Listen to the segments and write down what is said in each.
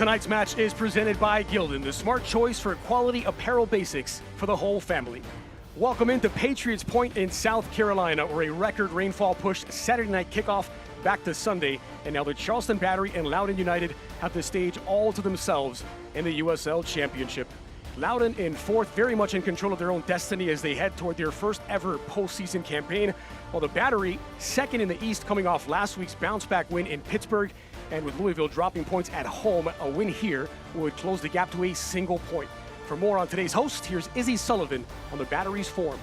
Tonight's match is presented by Gildan, the smart choice for quality apparel basics for the whole family. Welcome into Patriots Point in South Carolina, where a record rainfall pushed Saturday night kickoff back to Sunday, and now the Charleston Battery and Loudoun United have the stage all to themselves in the USL Championship. Loudoun in fourth, very much in control of their own destiny as they head toward their first ever postseason campaign, while the Battery, second in the East, coming off last week's bounce-back win in Pittsburgh, and with Louisville dropping points at home, a win here would close the gap to a single point. For more on today's host, here's Izzy Sullivan on the Battery's form.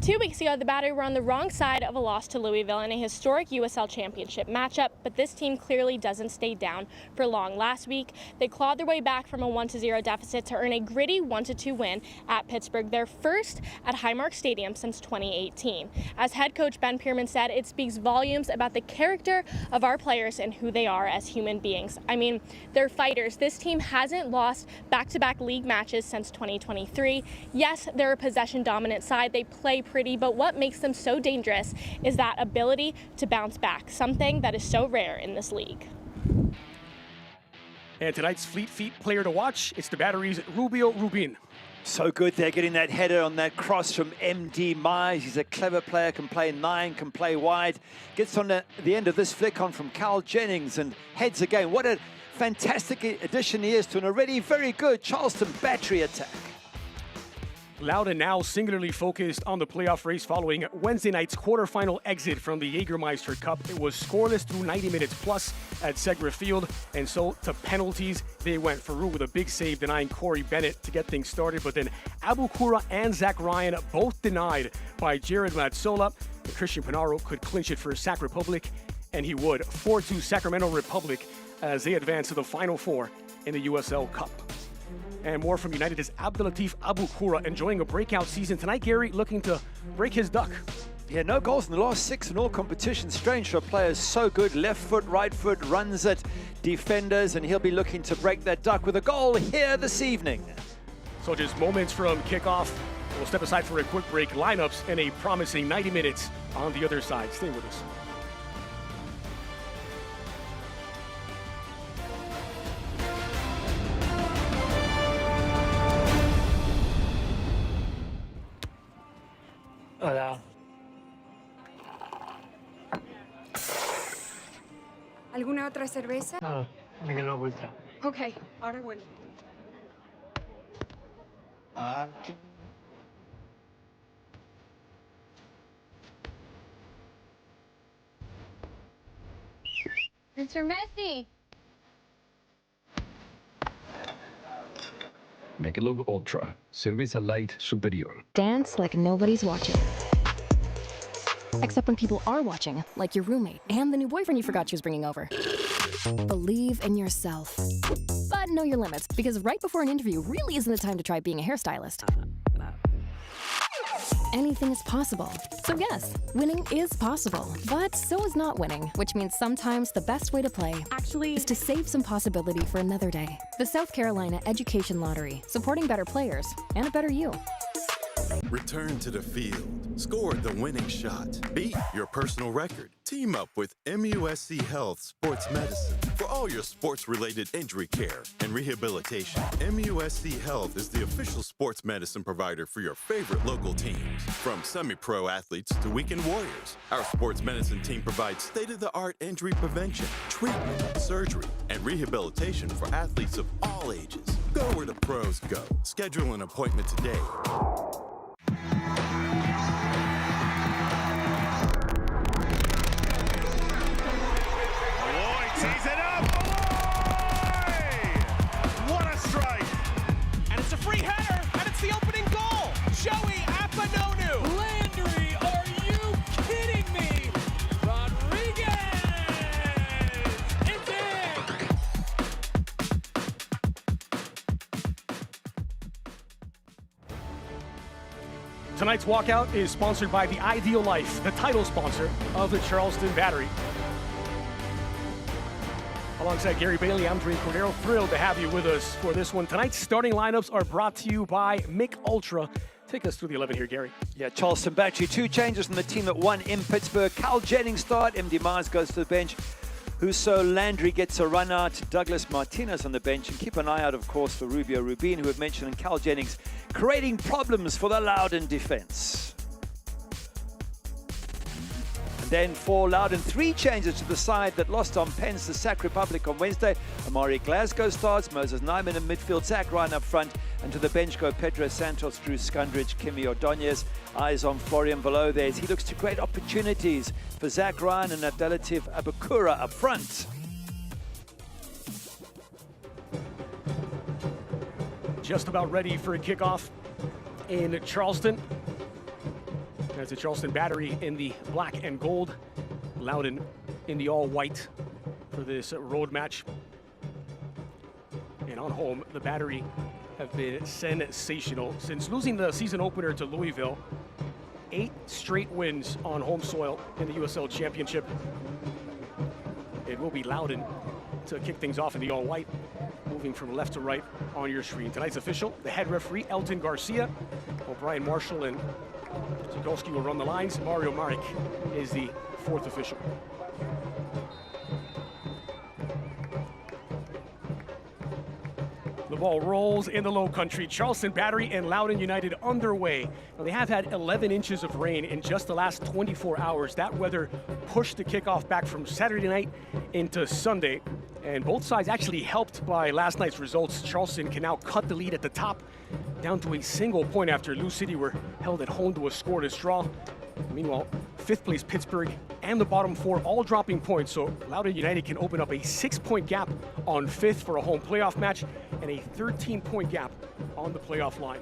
2 weeks ago, the Battery were on the wrong side of a loss to Louisville in a historic USL Championship matchup, but this team clearly doesn't stay down for long. Last week, they clawed their way back from a 1-0 deficit to earn a gritty 1-2 win at Pittsburgh, their first at Highmark Stadium since 2018. As head coach Ben Pierman said, it speaks volumes about the character of our players and who they are as human beings. I mean, they're fighters. This team hasn't lost back-to-back league matches since 2023. Yes, they're a possession-dominant side. They play pretty, but what makes them so dangerous is that ability to bounce back, something that is so rare in this league. And tonight's Fleet Feet player to watch, it's the Battery's Rubio Rubin. So good there, getting that header on that cross from MD Mize. He's a clever player, can play 9, can play wide. Gets on the end of this flick on from Carl Jennings and heads again. What a fantastic addition he is to an already very good Charleston Battery attack. Loudoun now singularly focused on the playoff race following Wednesday night's quarterfinal exit from the Jägermeister Cup. It was scoreless through 90 minutes plus at Segra Field, and so to penalties they went. Farouk with a big save denying Corey Bennett to get things started, but then Abu Kura and Zach Ryan both denied by Jared Matsola. And Christian Pinaro could clinch it for Sac Republic, and he would. 4-2 Sacramento Republic as they advance to the Final Four in the USL Cup. And more from United is Abdelatif Abu Kura enjoying a breakout season tonight. Gary looking to break his duck. Yeah, no goals in the last 6 in all competitions. Strange for a player so good. Left foot, right foot, runs at defenders, and he'll be looking to break that duck with a goal here this evening. So just moments from kickoff. We'll step aside for a quick break. Lineups and a promising 90 minutes on the other side. Stay with us. Hola. ¿Alguna otra cerveza? No, me quedo vuelta. Ok, ahora vuelvo. Mr. Messi. Make it look ultra. Cerveza light superior. Dance like nobody's watching. Except when people are watching, like your roommate and the new boyfriend you forgot she was bringing over. Believe in yourself. But know your limits, because right before an interview really isn't the time to try being a hairstylist. Anything is possible. So yes, winning is possible, but so is not winning, which means sometimes the best way to play actually is to save some possibility for another day. The South Carolina Education Lottery, supporting better players and a better you. Return to the field. Score the winning shot. Beat your personal record. Team up with MUSC Health Sports Medicine for all your sports-related injury care and rehabilitation. MUSC Health is the official sports medicine provider for your favorite local teams. From semi-pro athletes to weekend warriors, our sports medicine team provides state-of-the-art injury prevention, treatment, surgery, and rehabilitation for athletes of all ages. Go where the pros go. Schedule an appointment today. Sees it up. What a strike. And it's a free header, and it's the opening goal. Joey Apanonu. Landry, are you kidding me? Rodriguez. It's in. Tonight's walkout is sponsored by The Ideal Life, the title sponsor of the Charleston Battery. Alongside Gary Bailey, I'm Dream Cordero. Thrilled to have you with us for this one. Tonight's starting lineups are brought to you by Mick Ultra. Take us through the 11 here, Gary. Yeah, Charleston Battery, 2 changes from the team that won in Pittsburgh. Carl Jennings start, MD Mize goes to the bench. Huso Landry gets a run out. Douglas Martinez on the bench. And keep an eye out, of course, for Rubio Rubin, who we've mentioned, and Cal Jennings, creating problems for the Loudoun defense. And then for Loudoun, 3 changes to the side that lost on Pens, the Sac Republic on Wednesday. Amari Glasgow starts, Moses Nyman in midfield, Zach Ryan up front, and to the bench go Pedro Santos, Drew Skundridge, Kimi Ordonez. Eyes on Florian Velodes. He looks to great opportunities for Zach Ryan and Abdelatif Abukura up front. Just about ready for a kickoff in Charleston. There's the Charleston Battery in the black and gold. Loudoun in the all-white for this road match. And on home, the Battery have been sensational. Since losing the season opener to Louisville, 8 straight wins on home soil in the USL Championship. It will be Loudoun to kick things off in the all-white, moving from left to right on your screen. Tonight's official, the head referee, Elton Garcia. O'Brien Marshall and Zagolski will run the lines. Mario Marek is the 4th official. The ball rolls in the low country. Charleston Battery and Loudoun United underway. Now, they have had 11 inches of rain in just the last 24 hours. That weather pushed the kickoff back from Saturday night into Sunday. And both sides actually helped by last night's results. Charleston can now cut the lead at the top down to a single point after Lou City were held at home to a scoreless draw. Meanwhile, 5th place Pittsburgh and the bottom 4 all dropping points, so Loudoun United can open up a 6-point gap on 5th for a home playoff match and a 13-point gap on the playoff line.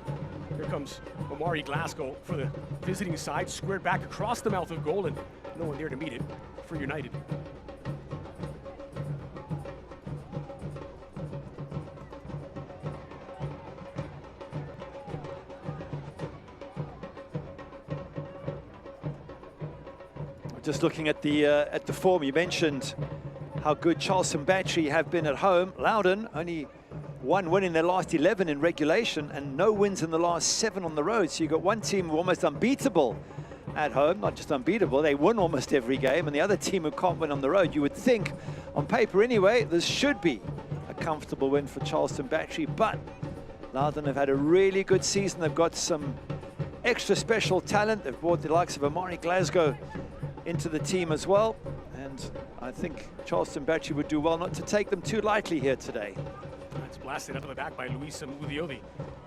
Here comes Amari Glasgow for the visiting side, squared back across the mouth of goal, and no one there to meet it for United. Just looking at the form, you mentioned how good Charleston Battery have been at home. Loudoun only 1 win in their last 11 in regulation and no wins in the last 7 on the road. So you've got one team almost unbeatable at home, not just unbeatable, they win almost every game, and the other team who can't win on the road. You would think, on paper anyway, this should be a comfortable win for Charleston Battery, but Loudoun have had a really good season. They've got some extra special talent. They've brought the likes of Amari Glasgow into the team as well, and I think Charleston Battery would do well not to take them too lightly here today. That's blasted out of the back by Luis Samudio, the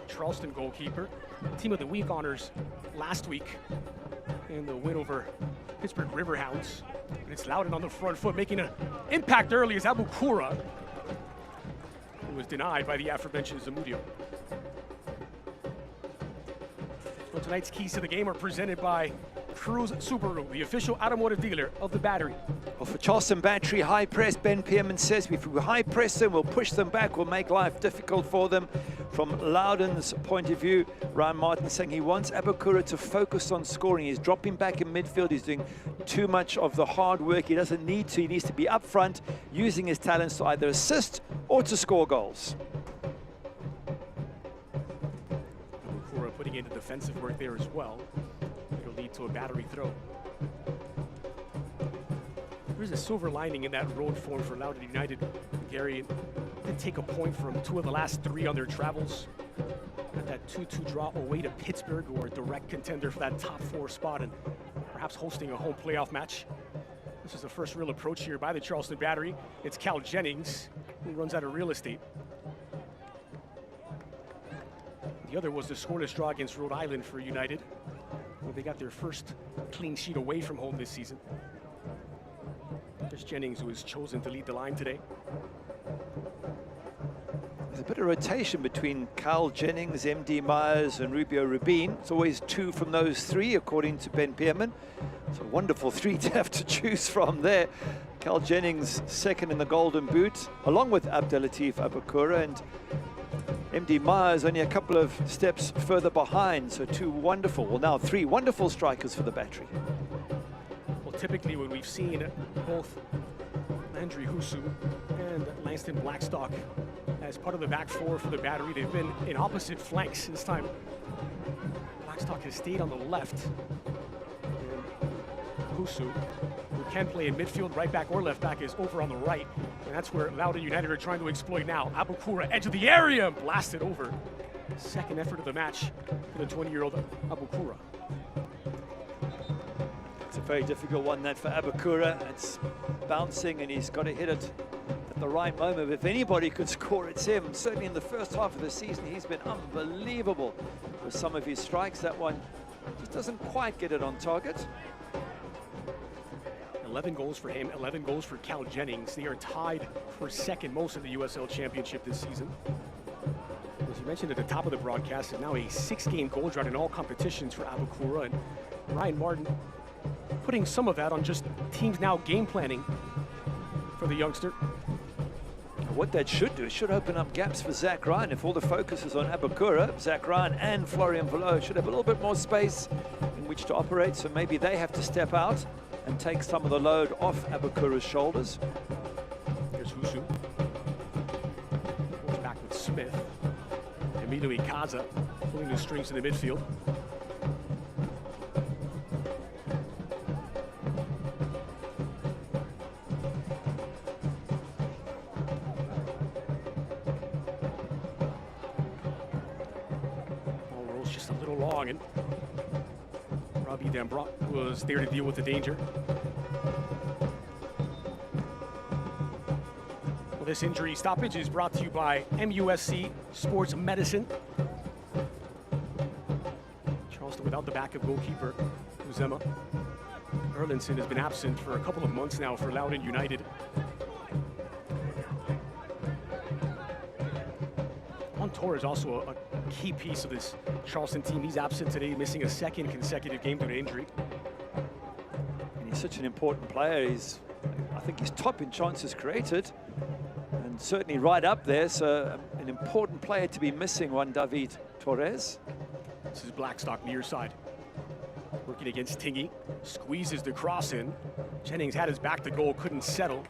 Charleston goalkeeper. Team of the week honors last week in the win over Pittsburgh Riverhounds. And it's Loudoun on the front foot, making an impact early as Abukura, who was denied by the aforementioned Zamudio. Well, tonight's keys to the game are presented by Cruz Subaru, the official automotive dealer of the Battery. Well, for Charleston Battery, high press, Ben Pierman says, if we high press them, we'll push them back, we'll make life difficult for them. From Loudoun's point of view, Ryan Martin saying he wants Abukura to focus on scoring. He's dropping back in midfield, he's doing too much of the hard work. He doesn't need to, he needs to be up front, using his talents to either assist or to score goals. Abukura putting into defensive work there as well. It'll lead to a Battery throw. There's a silver lining in that road form for Loudoun United. Gary did take a point from 2 of the last 3 on their travels. Got that 2-2 draw away to Pittsburgh, who are a direct contender for that top 4 spot and perhaps hosting a home playoff match. This is the first real approach here by the Charleston Battery. It's Cal Jennings, who runs out of real estate. The other was the scoreless draw against Rhode Island for United, where they got their first clean sheet away from home this season. There's Jennings, who was chosen to lead the line today. There's a bit of rotation between Cal Jennings, MD Myers, and Rubio Rubin. It's always 2 from those 3, according to Ben Pierman. It's a wonderful 3 to have to choose from there. Cal Jennings second in the Golden Boot, along with Abdelatif Abukura, and MD Myers only a couple of steps further behind. So 2 wonderful, well now 3 wonderful strikers for the Battery. Well, typically when we've seen both Landry Husu and Langston Blackstock as part of the back 4 for the Battery, they've been in opposite flanks. This time, Blackstock has stayed on the left. And Husu, who can play in midfield, right back or left back, is over on the right. And that's where Loudoun United are trying to exploit now. Abukura, edge of the area, blasted over. Second effort of the match for the 20-year-old Abukura. It's a very difficult one, that for Abukura. It's bouncing and he's got to hit it at the right moment. If anybody could score, it's him. Certainly in the first half of the season, he's been unbelievable with some of his strikes. That one just doesn't quite get it on target. 11 goals for him, 11 goals for Cal Jennings. They are tied for second most in the USL Championship this season. As you mentioned at the top of the broadcast, it's now a 6-game goal drought in all competitions for Abukura, and Ryan Martin putting some of that on just teams now game planning for the youngster. What that should do, it should open up gaps for Zach Ryan. If all the focus is on Abukura, Zach Ryan and Florian Velo should have a little bit more space in which to operate, so maybe they have to step out and take some of the load off Abukura's shoulders. Here's Husu. Goes back with Smith. Emilio Ikaza pulling the strings in the midfield. Ball rolls just a little long, and Robbie Dambrock was there to deal with the danger. Well, this injury stoppage is brought to you by MUSC Sports Medicine. Charleston without the backup goalkeeper, Uzema. Erlinson has been absent for a couple of months now for Loudoun United. Montour is also a key piece of this Charleston team. He's absent today, missing a second consecutive game due to injury. And he's such an important player. I think he's top in chances created, and certainly right up there. So an important player to be missing, one David Torres. This is Blackstock near side, working against Tingy. Squeezes the cross in. Jennings had his back to goal, couldn't settle,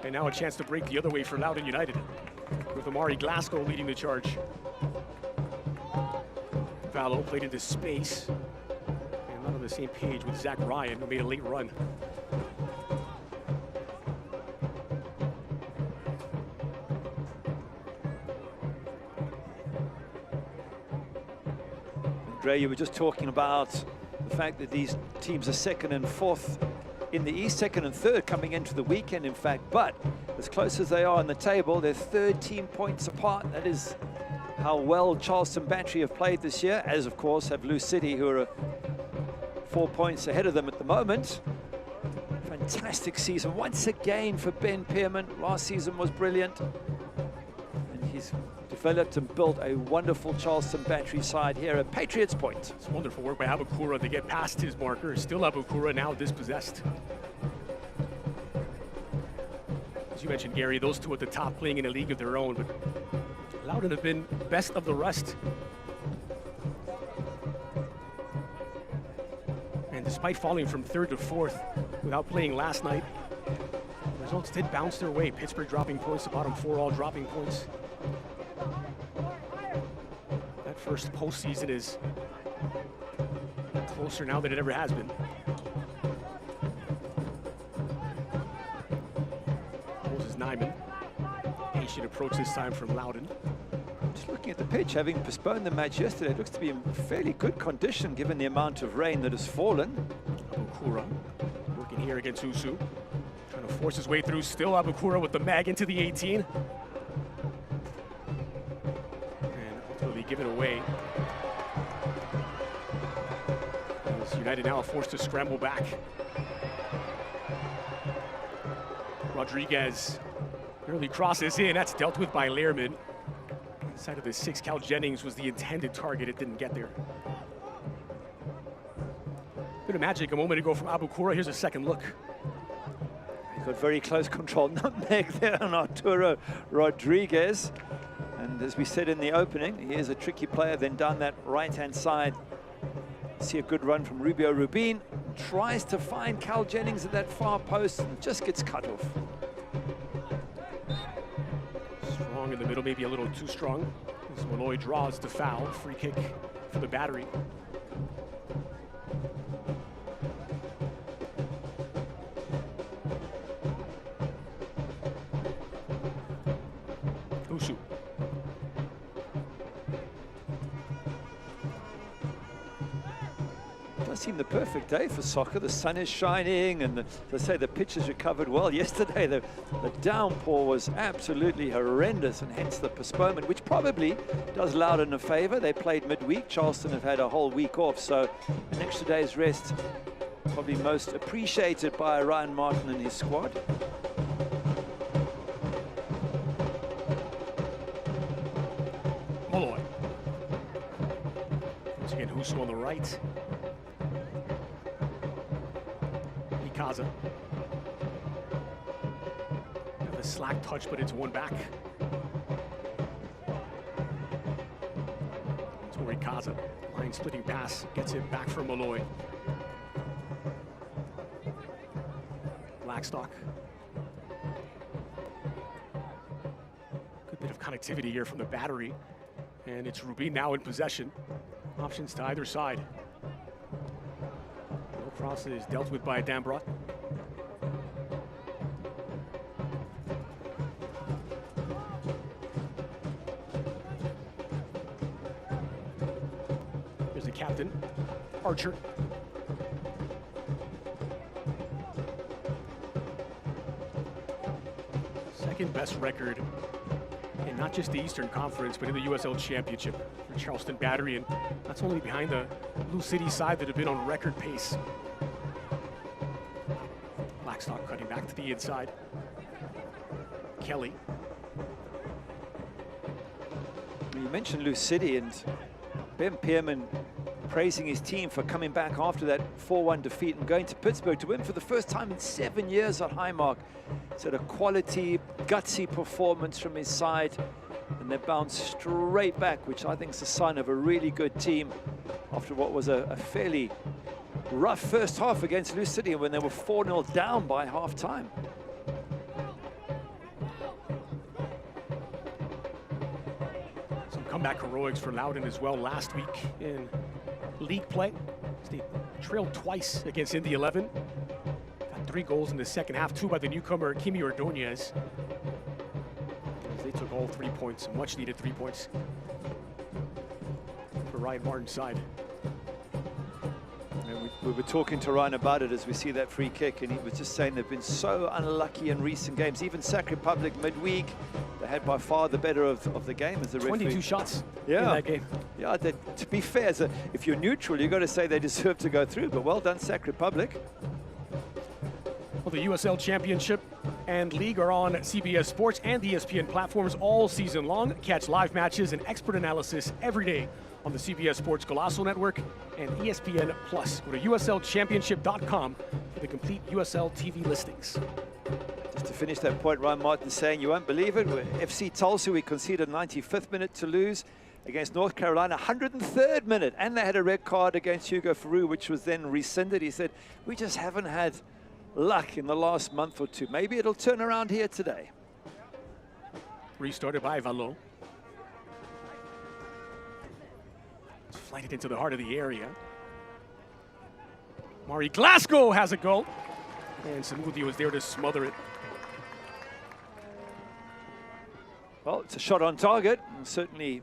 and now a chance to break the other way for Loudoun United, with Amari Glasgow leading the charge. Vallo played into space, and not on the same page with Zach Ryan, who made a late run. Dre, you were just talking about the fact that these teams are second and fourth in the East, second and third coming into the weekend, in fact, but as close as they are on the table, they're 13 points apart. That is how well Charleston Battery have played this year, as of course have Lou City, who are 4 points ahead of them at the moment. Fantastic season once again for Ben Pearman. Last season was brilliant, and he's developed and built a wonderful Charleston Battery side here at Patriots Point. It's wonderful work by Abukura to get past his marker. Still Abukura now dispossessed. As you mentioned, Gary, those two at the top playing in a league of their own, but Loudoun have been best of the rest. And despite falling from third to fourth without playing last night, the results did bounce their way. Pittsburgh dropping points, the bottom four all dropping points. That first postseason is closer now than it ever has been. Moses Nyman, patient approach this time from Loudoun. Just looking at the pitch, having postponed the match yesterday, it looks to be in fairly good condition given the amount of rain that has fallen. Abukura working here against Usu, trying to force his way through. Still Abukura with the mag into the 18. And ultimately give it away. As United now forced to scramble back. Rodriguez early crosses in. That's dealt with by Lehrman. Inside of the 6, Cal Jennings was the intended target. It didn't get there. Bit of magic a moment ago from Abukura. Here's a second look. He got very close control nutmeg there on Arturo Rodriguez. And as we said in the opening, he is a tricky player. Then down that right-hand side, see a good run from Rubio Rubin. Tries to find Cal Jennings at that far post and just gets cut off. Strong in the middle, maybe a little too strong. As Malloy draws the foul. Free kick for the Battery. Husu. Does seem the perfect day for soccer. The sun is shining, and as I say, the pitch is recovered well. Yesterday, the downpour was absolutely horrendous, and hence the postponement, which probably does Loudoun a favour. They played midweek. Charleston have had a whole week off, so an extra day's rest probably most appreciated by Ryan Martin and his squad. Molloy. Once again, Husu on the right. Ikaza. A slack touch, but it's one back. Tori Kaza, line splitting pass, gets it back from Molloy. Blackstock. Good bit of connectivity here from the battery. And it's Rubin now in possession. Options to either side. No cross is dealt with by Dambrot. There's the captain, Archer. Second best record in not just the Eastern Conference, but in the USL Championship for Charleston Battery, and that's only behind the Blue City side that have been on record pace. Blackstock cutting back to the inside. Kelly. You mentioned Blue City, and Ben Pearman praising his team for coming back after that 4-1 defeat and going to Pittsburgh to win for the first time in 7 years at Highmark. So a quality, gutsy performance from his side, and they bounced straight back, which I think is a sign of a really good team after what was a fairly rough first half against Blue City when they were 4-0 down by half-time. Some comeback heroics for Loudoun as well last week in league play. They trailed twice against Indy 11. Got 3 goals in the second half, 2 by the newcomer Kimi Ordonez. They took all 3 points, much needed 3 points for Ryan Martin's side. And we were talking to Ryan about it as we see that free kick, and he was just saying they've been so unlucky in recent games. Even Sac Republic midweek, they had by far the better of the game as the referee. 22 shots in that game. Yeah, to be fair, if you're neutral, you've got to say they deserve to go through, but well done, Sac Republic. Well, the USL Championship and League are on CBS Sports and the ESPN platforms all season long. Catch live matches and expert analysis every day on the CBS Sports Golasso Network and ESPN Plus. Go to uslchampionship.com for the complete USL TV listings. Just to finish that point, Ryan Martin saying, you won't believe it, FC Tulsa, we conceded 95th minute to lose against North Carolina, 103rd minute, and they had a red card against Hugo Faru, which was then rescinded. He said, we just haven't had luck in the last month or two. Maybe it'll turn around here today. Restarted by Valo. It's flighted into the heart of the area. Mari Glasgow has a goal. And Samudio was there to smother it. Well, it's a shot on target, and certainly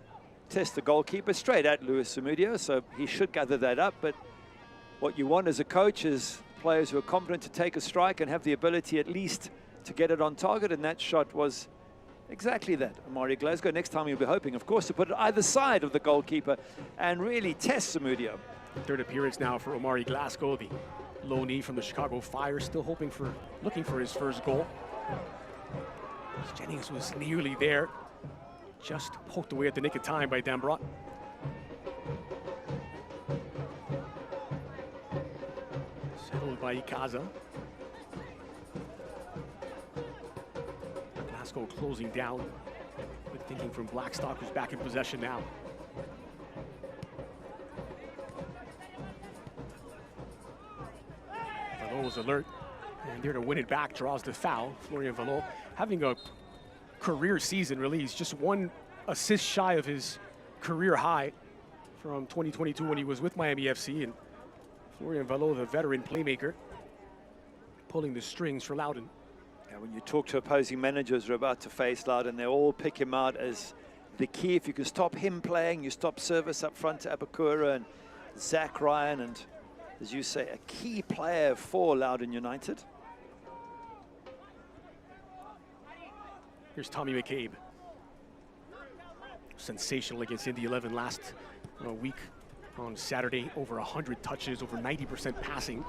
test the goalkeeper straight at Luis Samudio, so he should gather that up. But what you want as a coach is players who are competent to take a strike and have the ability at least to get it on target, and that shot was exactly that. Amari Glasgow, next time you'll be hoping, of course, to put it either side of the goalkeeper and really test Samudio. Third appearance now for Omari Glasgow, the loanee from the Chicago Fire, still looking for his first goal. Jennings was nearly there, just poked away at the nick of time by Dambrot. Settled by Ikaza. Glasgow closing down, but thinking from Blackstock, who's back in possession now. Valo was alert, and there to win it back, draws the foul. Florian Valo having a career season, really. He's just 1 assist shy of his career high from 2022 when he was with Miami FC. And Florian Valo, the veteran playmaker, pulling the strings for Loudoun. Yeah, when you talk to opposing managers who are about to face Loudoun, they all pick him out as the key. If you can stop him playing, you stop service up front to Abakura and Zach Ryan, and as you say, a key player for Loudoun United. Here's Tommy McCabe. Sensational against Indy 11 last week on Saturday. Over 100 touches, over 90% passing.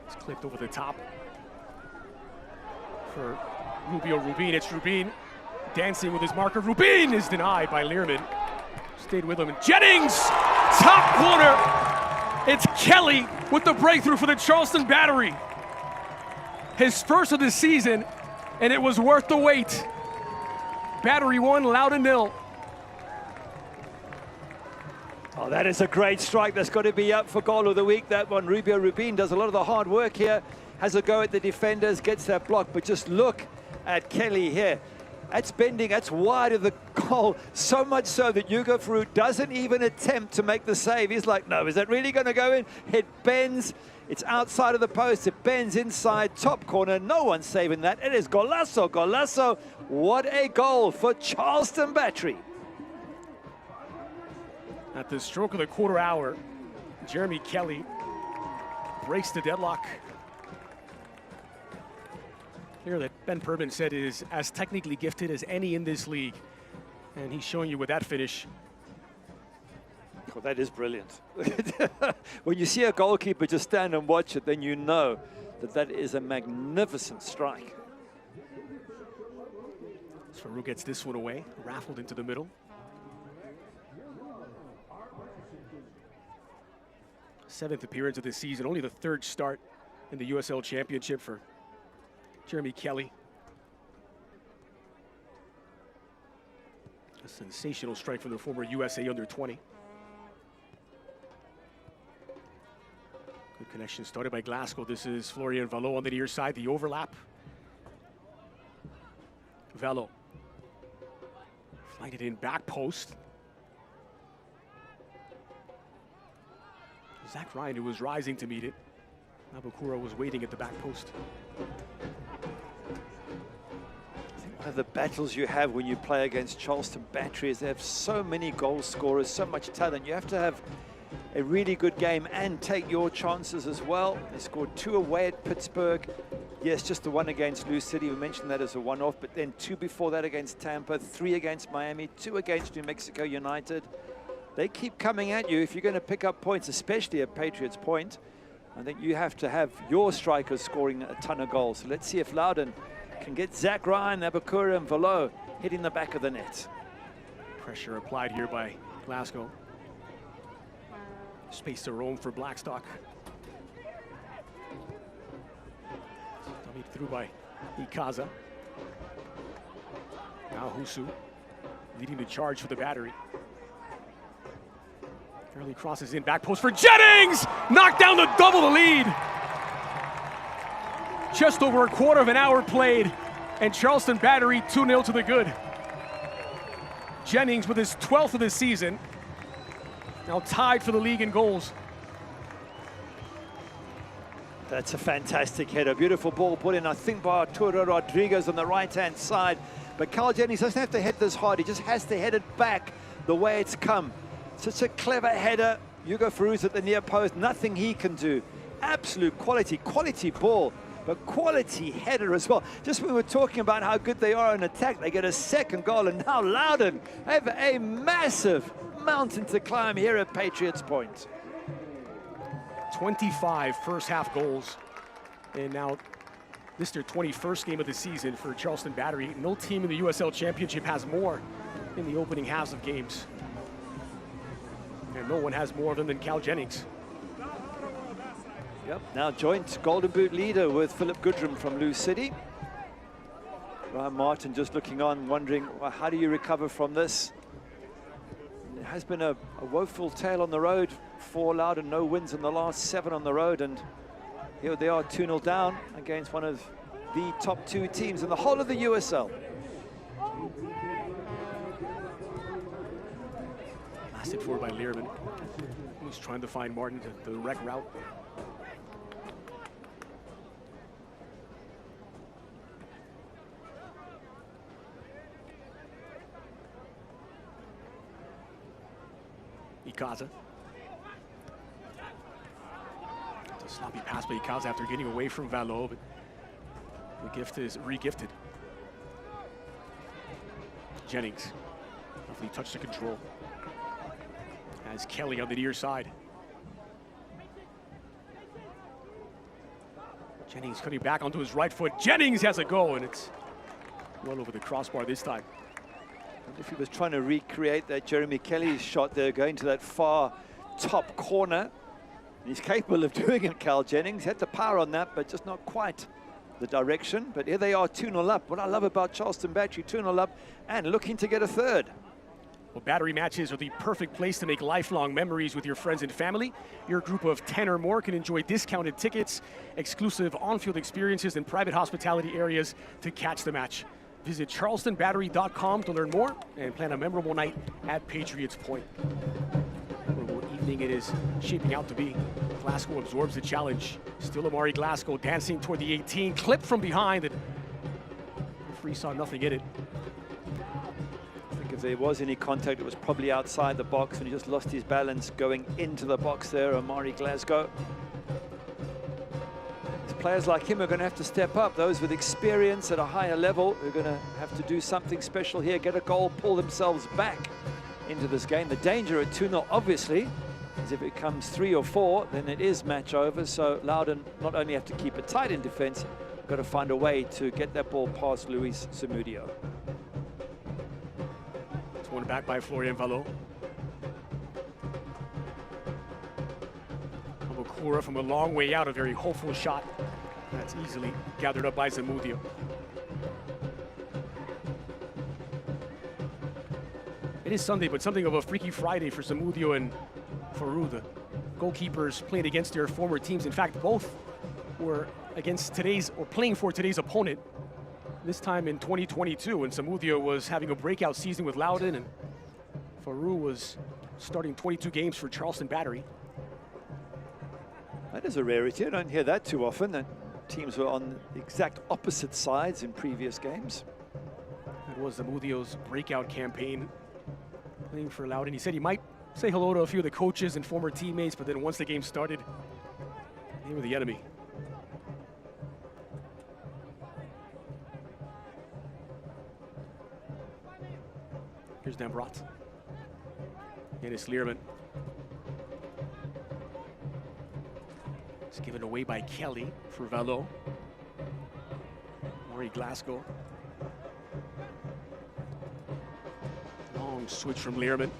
It's clipped over the top for Rubio Rubin. It's Rubin dancing with his marker. Rubin is denied by Learman. Stayed with him. And Jennings, top corner. It's Kelly with the breakthrough for the Charleston Battery. His first of the season, and it was worth the wait. Battery 1, Loudoun 0. Oh, that is a great strike. That's got to be up for goal of the week, that one. Rubio Rubin does a lot of the hard work here. Has a go at the defenders, gets that block, but just look at Kelly here. That's bending, that's wide of the goal, so much so that Hugo Farouk doesn't even attempt to make the save. He's like, no, is that really going to go in? It bends, it's outside of the post, it bends inside, top corner, no one's saving that. It is golazo, golazo. What a goal for Charleston Battery. At the stroke of the quarter hour, Jeremy Kelly breaks the deadlock. Here that Ben Perban said is as technically gifted as any in this league. And he's showing you with that finish. Oh, that is brilliant. When you see a goalkeeper just stand and watch it, then you know that that is a magnificent strike. Farouk gets this one away, raffled into the middle. Seventh appearance of the season, only the third start in the USL Championship for Jeremy Kelly. A sensational strike from the former USA under-20. Good connection started by Glasgow. This is Florian Valo on the near side, the overlap. Valo. Flighted in back post. Zach Ryan, who was rising to meet it. Abakura was waiting at the back post. One of the battles you have when you play against Charleston Battery is they have so many goal scorers, so much talent. You have to have a really good game and take your chances as well. They scored 2 away at Pittsburgh. Yes, just the one against Lou City. We mentioned that as a one-off, but then 2 before that against Tampa, 3 against Miami, 2 against New Mexico United. They keep coming at you. If you're going to pick up points, especially at Patriots Point, I think you have to have your strikers scoring a ton of goals. So let's see if Loudoun can get Zach Ryan, Abakura, and Valo hitting the back of the net. Pressure applied here by Glasgow. Space to roam for Blackstock. Dummied through by Ikaza. Now Husu leading the charge for the Battery. Fairly crosses in, back post for Jennings! Knocked down to double the lead. Just over a quarter of an hour played, and Charleston Battery 2-0 to the good. Jennings with his 12th of the season, now tied for the league in goals. That's a fantastic header. Beautiful ball put in, I think, by Arturo Rodriguez on the right-hand side. But Carl Jennings doesn't have to hit this hard. He just has to head it back the way it's come. Such a clever header. Hugo Farouk at the near post, nothing he can do. Absolute quality ball, but quality header as well. Just when we were talking about how good they are in attack, they get a second goal, and now Loudoun have a massive mountain to climb here at Patriots Point. 25 first half goals, and now this is their 21st game of the season for Charleston Battery. No team in the USL Championship has more in the opening halves of games. And no one has more of them than Cal Jennings. Yep, now joint Golden Boot leader with Philip Goodrum from Lou City. Ryan Martin just looking on, wondering, well, how do you recover from this? It has been a woeful tale on the road for Loudoun. No wins in the last 7 on the road, and here they are 2-0 down against one of the top 2 teams in the whole of the USL. Blasted forward by Learman, who's trying to find Martin to the wreck route. Ikaza. It's a sloppy pass by Ikaza after getting away from Valo, but the gift is re-gifted. Jennings, lovely touch to control. As Kelly on the near side. Jennings cutting back onto his right foot. Jennings has a go, and it's well over the crossbar this time. If he was trying to recreate that Jeremy Kelly shot there, going to that far top corner. He's capable of doing it, Cal Jennings. Had the power on that, but just not quite the direction. But here they are, 2-0 up. What I love about Charleston Battery, 2-0 up and looking to get a third. Well, Battery matches are the perfect place to make lifelong memories with your friends and family. Your group of 10 or more can enjoy discounted tickets, exclusive on-field experiences, and private hospitality areas to catch the match. Visit charlestonbattery.com to learn more and plan a memorable night at Patriots Point. What evening it is shaping out to be. Glasgow absorbs the challenge. Still Amari Glasgow dancing toward the 18, clipped from behind, and the referee saw nothing in it. I think if there was any contact, it was probably outside the box, and he just lost his balance going into the box there, Amari Glasgow. Players like him are going to have to step up. Those with experience at a higher level are going to have to do something special here, get a goal, pull themselves back into this game. The danger at 2-0, obviously, is if it comes 3 or 4, then it is match over. So Loudoun not only have to keep it tight in defense, got to find a way to get that ball past Luis Zamudio. It's one back by Florian Valo. Kura from a long way out, a very hopeful shot. That's easily gathered up by Zamudio. It is Sunday, but something of a Freaky Friday for Zamudio and Farouk. The goalkeepers playing against their former teams. In fact, both were against today's, or playing for today's opponent, this time in 2022, when Zamudio was having a breakout season with Loudoun and Farouk was starting 22 games for Charleston Battery. That is a rarity. I don't hear that too often, that teams were on the exact opposite sides in previous games. It was Zamudio's breakout campaign playing for Loudoun. He said he might say hello to a few of the coaches and former teammates, but then once the game started, they were the enemy. Here's Dambrot. Dennis Learman. It's given away by Kelly for Valo. Maury Glasgow. Long switch from Learman.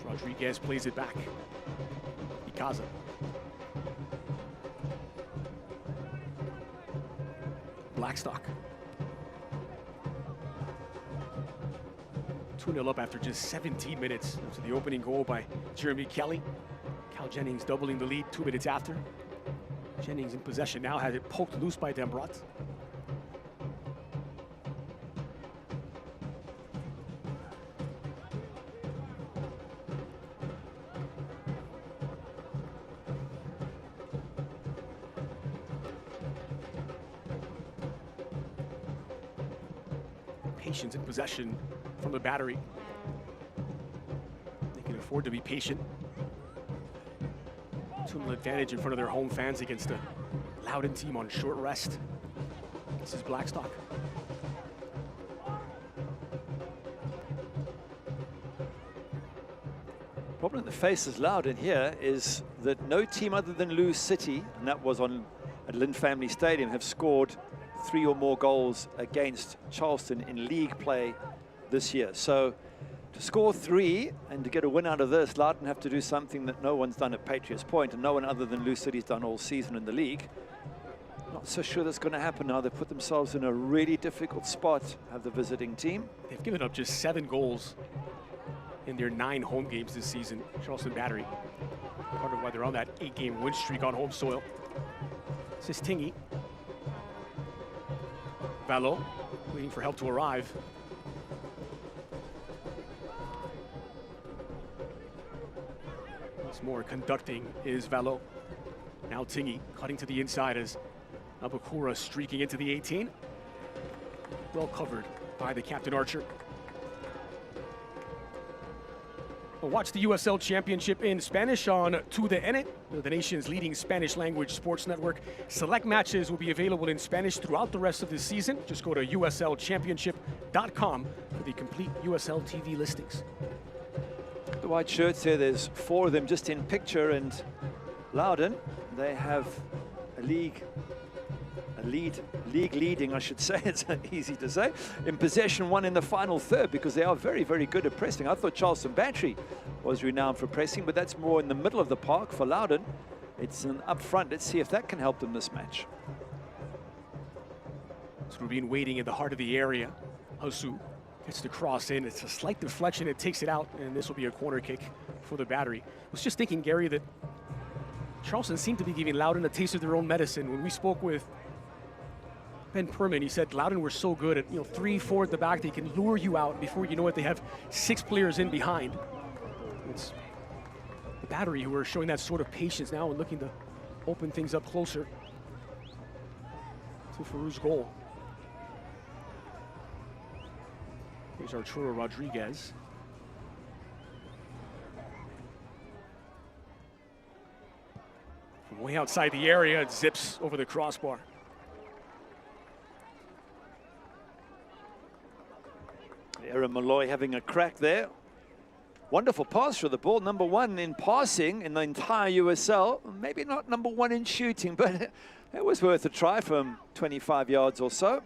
Rodriguez plays it back. Ikaza. Blackstock. 2-0 up after just 17 minutes. After the opening goal by Jeremy Kelly. Cal Jennings doubling the lead 2 minutes after. Jennings in possession now, has it poked loose by Dambrot. Patience in possession from the Battery. They can afford to be patient. 2-0 advantage in front of their home fans against a Loudoun team on short rest. This is Blackstock. Problem that faces Loudoun here is that no team other than Lou City, and that was on at Lynn Family Stadium, have scored 3 or more goals against Charleston in league play this year. So to score 3 and to get a win out of this, Loudoun have to do something that no one's done at Patriots Point, and no one other than Lou City's done all season in the league. Not so sure that's going to happen now. They put themselves in a really difficult spot, have the visiting team. They've given up just 7 goals in their 9 home games this season, Charleston Battery. Part of why they're on that 8-game win streak on home soil. This is Tingy. Valo waiting for help to arrive. Once more conducting is Valo. Now Tingy cutting to the inside as Abukura streaking into the 18. Well covered by the captain Archer. Well, watch the USL Championship in Spanish on TUDN, the nation's leading Spanish language sports network. Select matches will be available in Spanish throughout the rest of the season. Just go to uslchampionship.com for the complete USL TV listings. The white shirts here, there's 4 of them just in picture, and Loudoun, they have a league leading, I should say, it's easy to say, in possession, 1 in the final third, because they are very, very good at pressing. I thought Charleston Battery was renowned for pressing, but that's more in the middle of the park for Loudoun. It's an up front. Let's see if that can help them this match. So we've been waiting in the heart of the area. Hosu gets the cross in. It's a slight deflection. It takes it out, and this will be a corner kick for the Battery. I was just thinking, Gary, that Charleston seemed to be giving Loudoun a taste of their own medicine. When we spoke with Ben Perman, he said Loudoun were so good at 3-4 at the back, they can lure you out. Before you know it, they have 6 players in behind. It's the Battery who are showing that sort of patience now and looking to open things up closer to Farou's goal. Here's Arturo Rodriguez. From way outside the area, it zips over the crossbar. Aaron Malloy having a crack there. Wonderful pass for the ball. Number 1 in passing in the entire USL. Maybe not number 1 in shooting, but it was worth a try from 25 yards or so.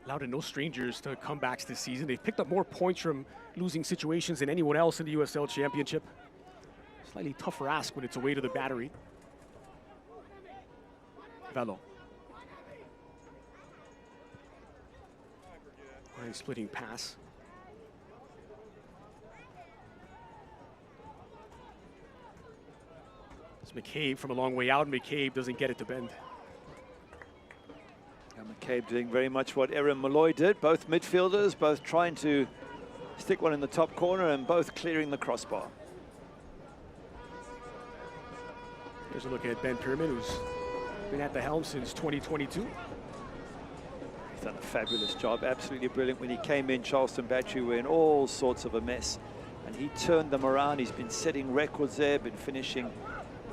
Loudoun, no strangers to comebacks this season. They've picked up more points from losing situations than anyone else in the USL Championship. Slightly tougher ask when it's away to the Battery. Velo. Line splitting pass. It's McCabe from a long way out. McCabe doesn't get it to bend. McCabe doing very much what Aaron Malloy did. Both midfielders, both trying to stick one in the top corner and both clearing the crossbar. Here's a look at Ben Perman, who's been at the helm since 2022. He's done a fabulous job, absolutely brilliant. When he came in, Charleston Battery were in all sorts of a mess, and he turned them around. He's been setting records there, been finishing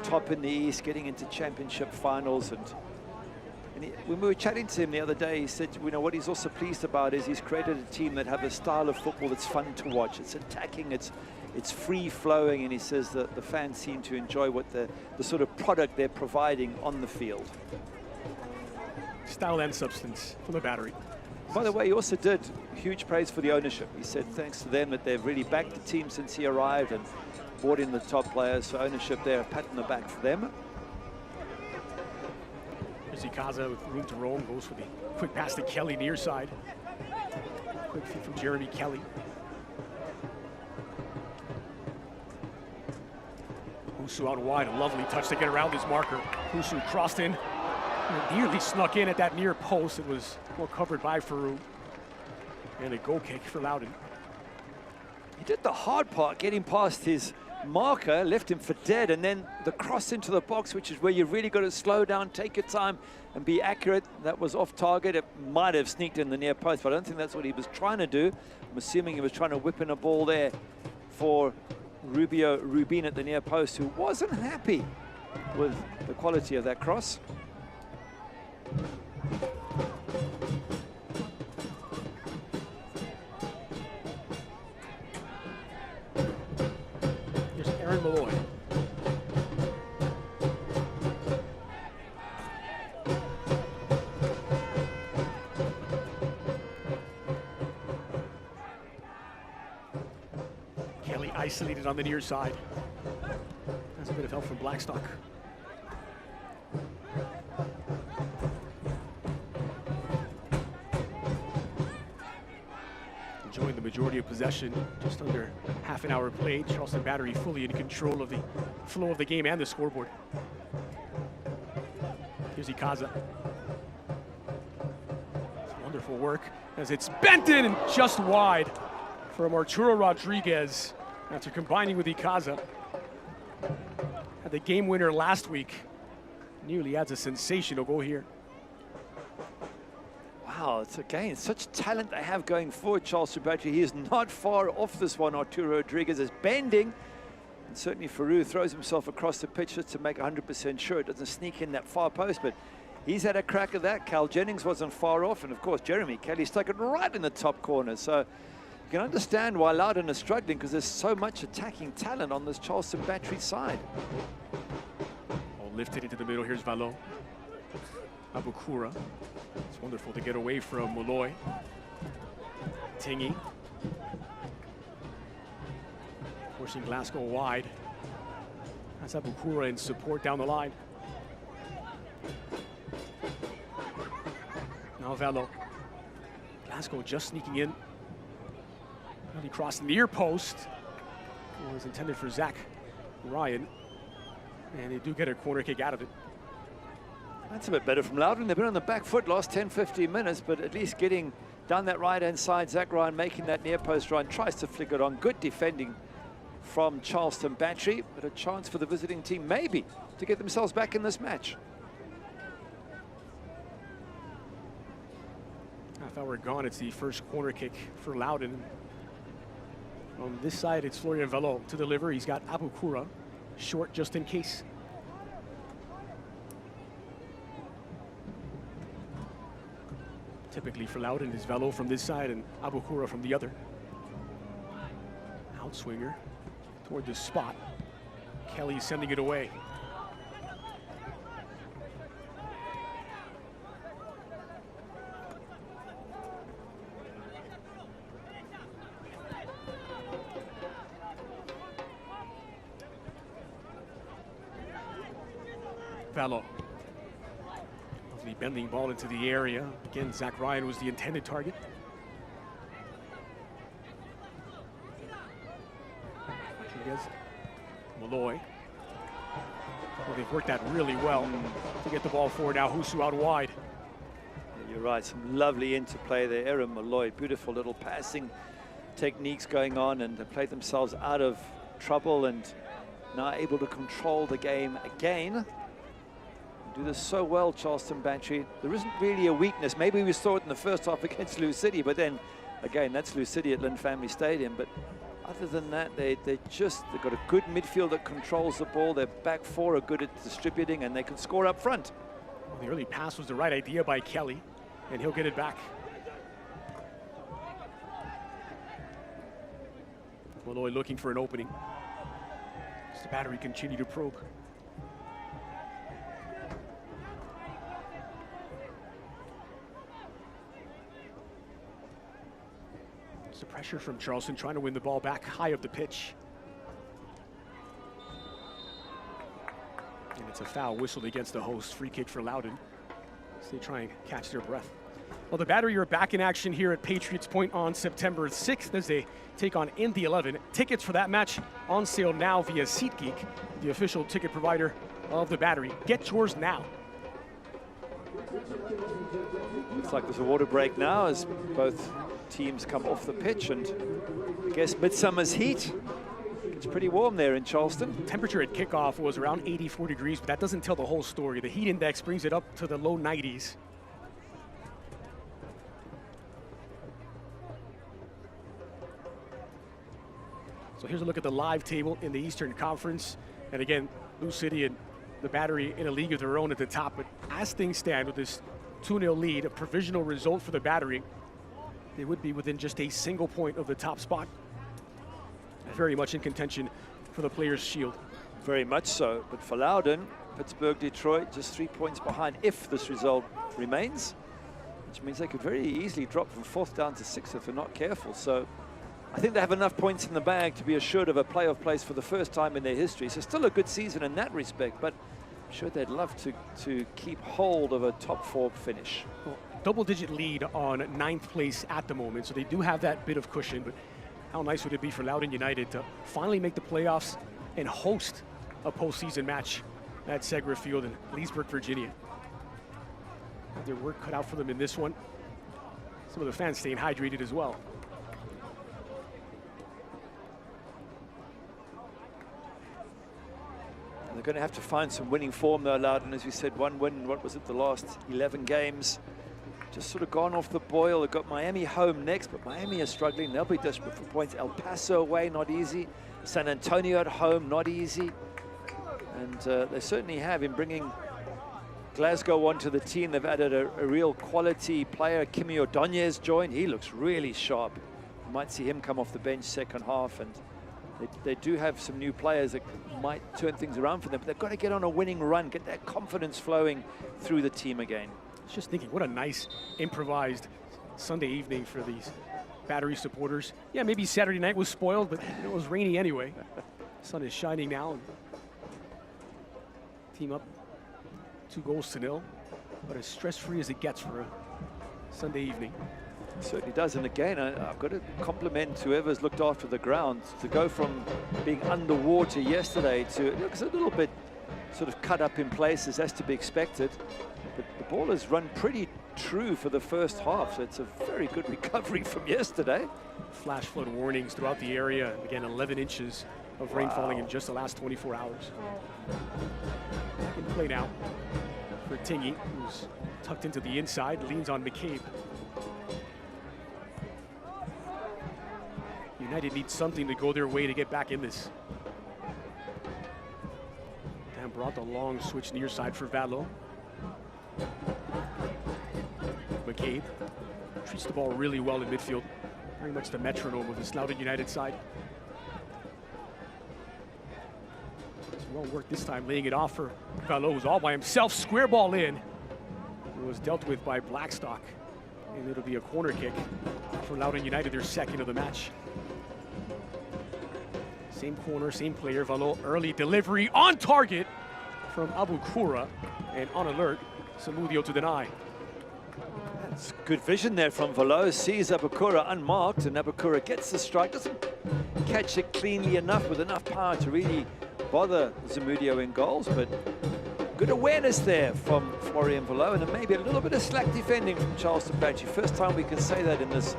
top in the East, getting into championship finals. And when we were chatting to him the other day, he said, what he's also pleased about is he's created a team that have a style of football that's fun to watch. It's attacking, it's free-flowing, and he says that the fans seem to enjoy what the sort of product they're providing on the field. Style and substance for the Battery. By the way, he also did huge praise for the ownership. He said thanks to them that they've really backed the team since he arrived and brought in the top players. So ownership there, a pat on the back for them. Here's Ikaza with room to roam, goes for the quick pass to Kelly near side. Quick feed from Jeremy Kelly. Husu out wide, a lovely touch to get around his marker. Husu crossed in, nearly snuck in at that near post. It was well covered by Farou. And a goal kick for Loudoun. He did the hard part, getting past his marker, left him for dead, and then the cross into the box, which is where you really got to slow down, take your time, and be accurate. That was off target. It might have sneaked in the near post, but I don't think that's what he was trying to do. I'm assuming he was trying to whip in a ball there for Rubin at the near post, who wasn't happy with the quality of that cross. Here's Aaron Malloy. Kelly isolated on the near side. That's a bit of help from Blackstock. Enjoying the majority of possession, just under half an hour played. Charleston Battery fully in control of the flow of the game and the scoreboard. Here's Ikaza. Wonderful work as it's bent in and just wide from Arturo Rodriguez after combining with Ikaza. Had the game winner last week. Nearly adds a sensational goal here. Wow, it's again such talent they have going forward, Charleston Battery. He is not far off this one. Arturo Rodriguez is bending. And certainly Farouk throws himself across the pitch just to make 100% sure it doesn't sneak in that far post. But he's had a crack at that. Cal Jennings wasn't far off. And of course, Jeremy Kelly stuck it right in the top corner. So you can understand why Loudoun is struggling, because there's so much attacking talent on this Charleston Battery side. Oh, lifted into the middle. Here's Valo. Abukura. It's wonderful to get away from Molloy. Tingy. Forcing Glasgow wide. That's Abukura in support down the line. Now Valo. Glasgow just sneaking in. He crossed the near post. It was intended for Zach Ryan. And they do get a corner kick out of it. That's a bit better from Loudoun. They've been on the back foot last 10-15 minutes, but at least getting down that right-hand side. Zach Ryan making that near post run, tries to flick it on. Good defending from Charleston Battery, but a chance for the visiting team maybe to get themselves back in this match. Half hour gone, it's the first corner kick for Loudoun. On this side, it's Florian Valo to deliver. He's got Abukura short just in case. Typically for Loudoun is Valo from this side and Abukura from the other. Outswinger toward the spot. Kelly sending it away. Valo. Lovely bending ball into the area. Again, Zach Ryan was the intended target. Molloy. Well, they've worked that really well to get the ball forward. Now Husu out wide. You're right, some lovely interplay there. Aaron Molloy, beautiful little passing techniques going on, and they played themselves out of trouble and now able to control the game again. Do this so well, Charleston Battery. There isn't really a weakness. Maybe we saw it in the first half against Lou City, but then again, that's Lou City at Lynn Family Stadium. But other than that, they've got a good midfield that controls the ball. Their back four are good at distributing, and they can score up front. Well, the early pass was the right idea by Kelly, and he'll get it back. Molloy looking for an opening. As the Battery continue to probe. It's the pressure from Charleston trying to win the ball back high up the pitch. And it's a foul whistled against the host. Free kick for Loudoun as they try and catch their breath. Well, the Battery are back in action here at Patriots Point on September 6th as they take on In the 11. Tickets for that match on sale now via SeatGeek, the official ticket provider of the Battery. Get yours now. Looks like there's a water break now as both teams come off the pitch, and I guess midsummer's heat. It's pretty warm there in Charleston. Temperature at kickoff was around 84 degrees, but that doesn't tell the whole story. The heat index brings it up to the low 90s. So here's a look at the live table in the Eastern Conference. And again, Lou City and the Battery in a league of their own at the top. But as things stand with this 2-0 lead, a provisional result for the Battery, they would be within just a single point of the top spot. Very much in contention for the Players' Shield. Very much so, but for Loudoun, Pittsburgh, Detroit, just 3 points behind if this result remains, which means they could very easily drop from 4th down to 6th if they're not careful. So I think they have enough points in the bag to be assured of a playoff place for the first time in their history. So still a good season in that respect, but I'm sure they'd love to keep hold of a top 4 finish. Well, double-digit lead on 9th place at the moment, so they do have that bit of cushion. But how nice would it be for Loudoun United to finally make the playoffs and host a postseason match at Segra Field in Leesburg, Virginia? Have their work cut out for them in this one. Some of the fans staying hydrated as well. They're going to have to find some winning form though, Loudoun. As we said, one win, what was it, the last 11 games? Just sort of gone off the boil. They've got Miami home next, but Miami are struggling. They'll be desperate for points. El Paso away, not easy. San Antonio at home, not easy. And they certainly have, in bringing Glasgow onto the team, they've added a real quality player. Kimi Ordonez joined. He looks really sharp. You might see him come off the bench second half, and they do have some new players that might turn things around for them, but they've got to get on a winning run, get that confidence flowing through the team again. I was just thinking, what a nice improvised Sunday evening for these Battery supporters. Yeah, maybe Saturday night was spoiled, but it was rainy anyway. Sun is shining now. Team up 2-0, but as stress-free as it gets for a Sunday evening. It certainly does, and again, I've got to compliment whoever's looked after the ground. To go from being underwater yesterday to, it looks a little bit sort of cut up in places, that's to be expected. But the ball has run pretty true for the first half, so it's a very good recovery from yesterday. Flash flood warnings throughout the area, and again, 11 inches of rain falling in just the last 24 hours. In play now for Tingy, who's tucked into the inside, leans on McCabe. United needs something to go their way to get back in this. Dan brought the long switch near side for Valo. McCabe treats the ball really well in midfield. Very much the metronome of the Loudoun United side. It's well worked this time, laying it off for Valo, who's all by himself. Square ball in. It was dealt with by Blackstock. And it'll be a corner kick for Loudoun United, their second of the match. Same corner, same player. Valo, early delivery on target from Abu Kura, and on alert, Samudio to deny. That's good vision there from Valo. Sees Abukura unmarked, and Abukura gets the strike. Doesn't catch it cleanly enough with enough power to really bother Zamudio in goals, but good awareness there from Florian Valo, and maybe a little bit of slack defending from Charleston Battery. First time we can say that in this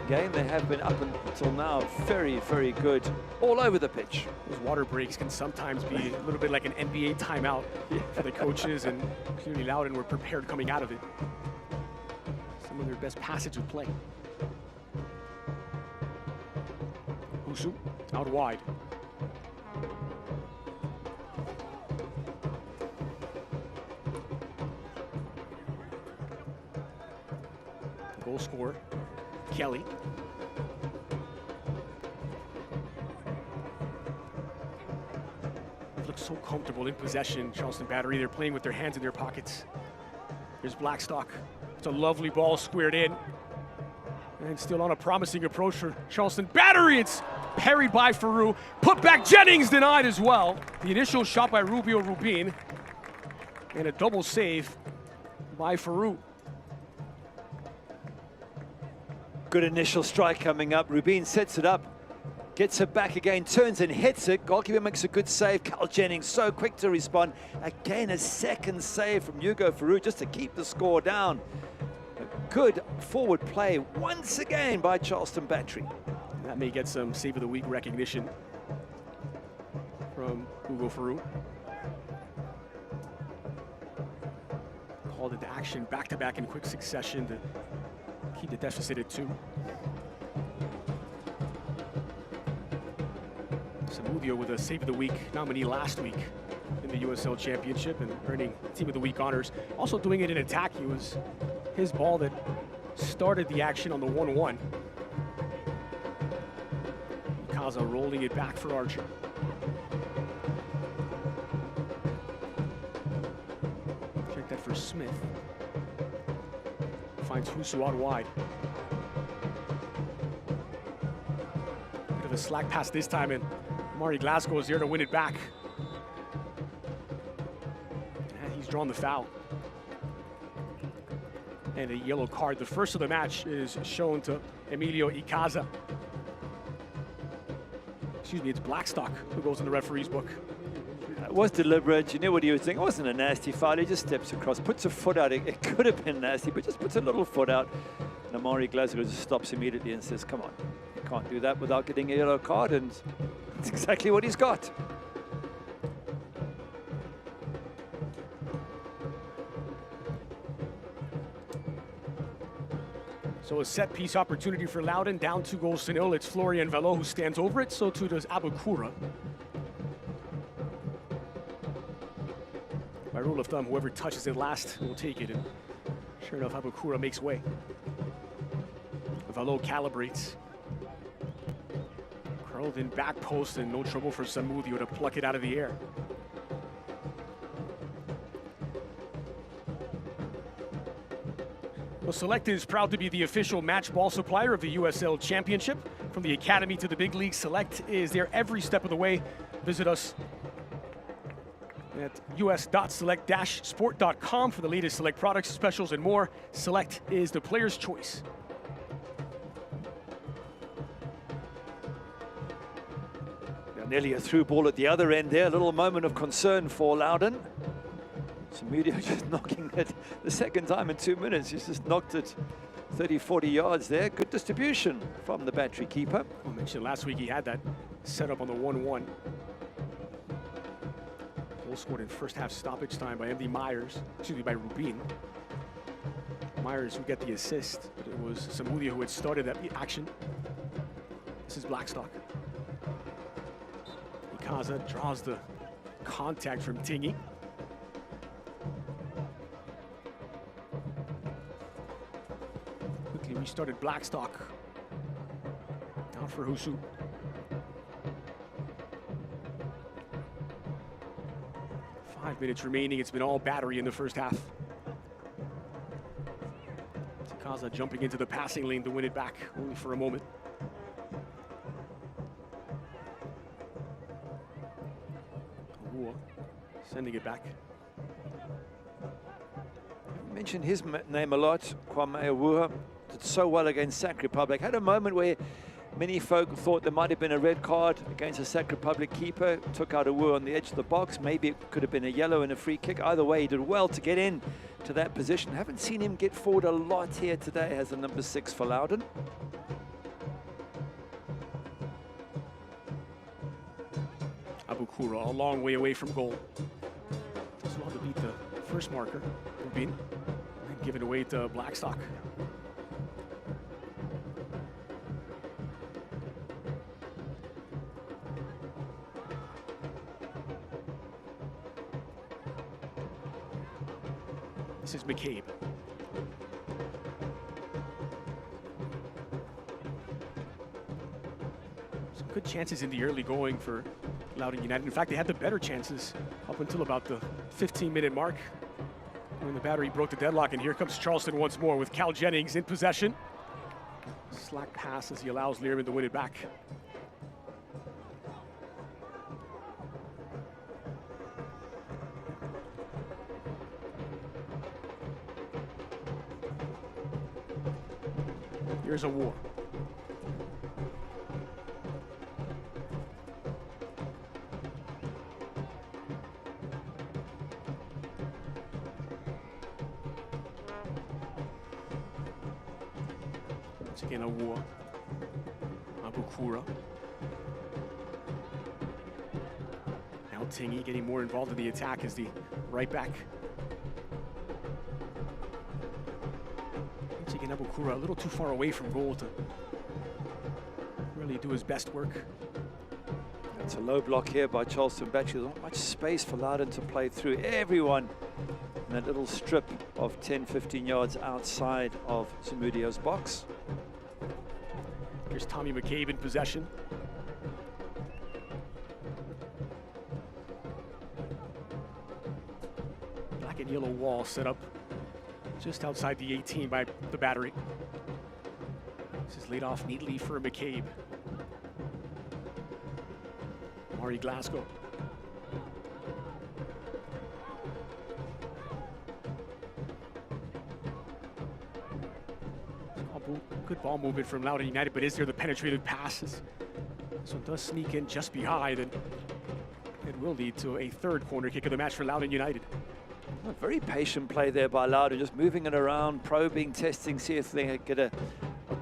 game. They have been up until now very, very good all over the pitch. Those water breaks can sometimes be a little bit like an NBA timeout for the coaches, and clearly Loudoun were prepared coming out of it. Some of their best passage of play. Husu out wide. Goal scorer, Kelly. They look so comfortable in possession, Charleston Battery. They're playing with their hands in their pockets. Here's Blackstock. It's a lovely ball squared in. And still on a promising approach for Charleston Battery. It's parried by Farouk. Put back Jennings denied as well. The initial shot by Rubio Rubin. And a double save by Farouk. Good initial strike coming up. Rubin sets it up, gets it back again, turns and hits it. Goalkeeper makes a good save. Carl Jennings so quick to respond. Again, a second save from Hugo Farouk just to keep the score down. A good forward play once again by Charleston Battery. That may get some Save of the Week recognition from Hugo Farouk. Called into action back-to-back in quick succession to keep the deficit at 2. Samudio with a Save of the Week nominee last week in the USL Championship and earning Team of the Week honors. Also doing it in attack. It was his ball that started the action on the 1-1. Kaza rolling it back for Archer. Check that for Smith. Finds Husu out wide. Bit of a slack pass this time, and Mari Glasgow is there to win it back. And he's drawn the foul. And a yellow card. The first of the match is shown to Emilio Icaza. Excuse me, it's Blackstock who goes in the referee's book. It was deliberate. You knew what he was doing. It wasn't a nasty foul. He just steps across, puts a foot out. It could have been nasty, but just puts a little foot out. And Amari Glasgow just stops immediately and says, come on, you can't do that without getting a yellow card. And that's exactly what he's got. So a set piece opportunity for Loudoun, down 2-0. It's Florian Valo who stands over it, so too does Abukura. By rule of thumb, whoever touches it last will take it, and sure enough, Abukura makes way. Valo calibrates. Curled in back post, and no trouble for Samudio to pluck it out of the air. Well, Select is proud to be the official match ball supplier of the USL Championship. From the Academy to the big league, Select is there every step of the way. Visit us at us.select-sport.com for the latest Select products, specials, and more. Select is the player's choice. Now, nearly a through ball at the other end there. A little moment of concern for Loudoun. Samudio just knocking it the second time in 2 minutes. He's just knocked it 30-40 yards there. Good distribution from the battery keeper. I mentioned last week he had that set up on the 1-1. Goal scored in first half stoppage time by MD Myers, by Rubin. Myers would get the assist, but it was Samudio who had started that action. This is Blackstock. Ikaza draws the contact from Tingy. Quickly restarted Blackstock. Down for Husu. Five minutes remaining. It's been all battery in the first half. Takaza jumping into the passing lane to win it back, only for a moment. Awua sending it back. I mentioned his name a lot. Kwame Awua did so well against Sac Republic. Had a moment where many folk thought there might have been a red card against a Sac Republic keeper. Took out Awua on the edge of the box. Maybe it could have been a yellow and a free kick. Either way, he did well to get in to that position. Haven't seen him get forward a lot here today as the number 6 for Loudoun. Abukura a long way away from goal. Does well to beat the first marker, Rubin, and give it away to Blackstock. This is McCabe. Some good chances in the early going for Loudoun United. In fact, they had the better chances up until about the 15-minute mark when the battery broke the deadlock. And here comes Charleston once more with Cal Jennings in possession. Slack pass as he allows Learman to win it back. Here's a war. Once again, a war. Abukura. Now Tingy getting more involved in the attack as the right back. Again, Abukura a little too far away from goal to really do his best work. It's a low block here by Charleston Battery. There's not much space for Loudoun to play through. Everyone in that little strip of 10-15 yards outside of Samudio's box. Here's Tommy McCabe in possession. Black and yellow wall set up just outside the 18 by the battery. This is laid off neatly for McCabe. Mari Glasgow. Good ball movement from Loudoun United, but is there the penetrative passes? This one does sneak in just behind, and it will lead to a third corner kick of the match for Loudoun United. A very patient play there by Loudoun, just moving it around, probing, testing, see if they can get a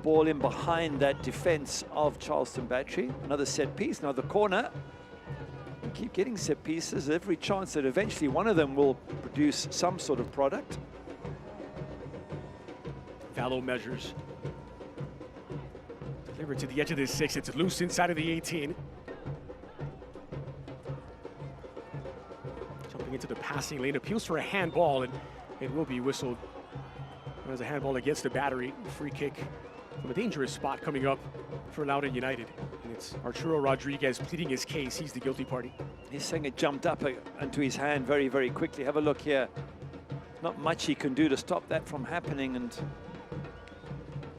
ball in behind that defense of Charleston Battery. Another set piece, another corner. And keep getting set pieces. Every chance that eventually one of them will produce some sort of product. Vallow measures. Delivered to the edge of the 6. It's loose inside of the 18. Jumping into the passing lane. Appeals for a handball, and it will be whistled. There's a handball against the Battery. Free kick from a dangerous spot coming up for Loudoun United. And it's Arturo Rodriguez pleading his case. He's the guilty party. He's saying it jumped up into his hand very, very quickly. Have a look here. Not much he can do to stop that from happening, and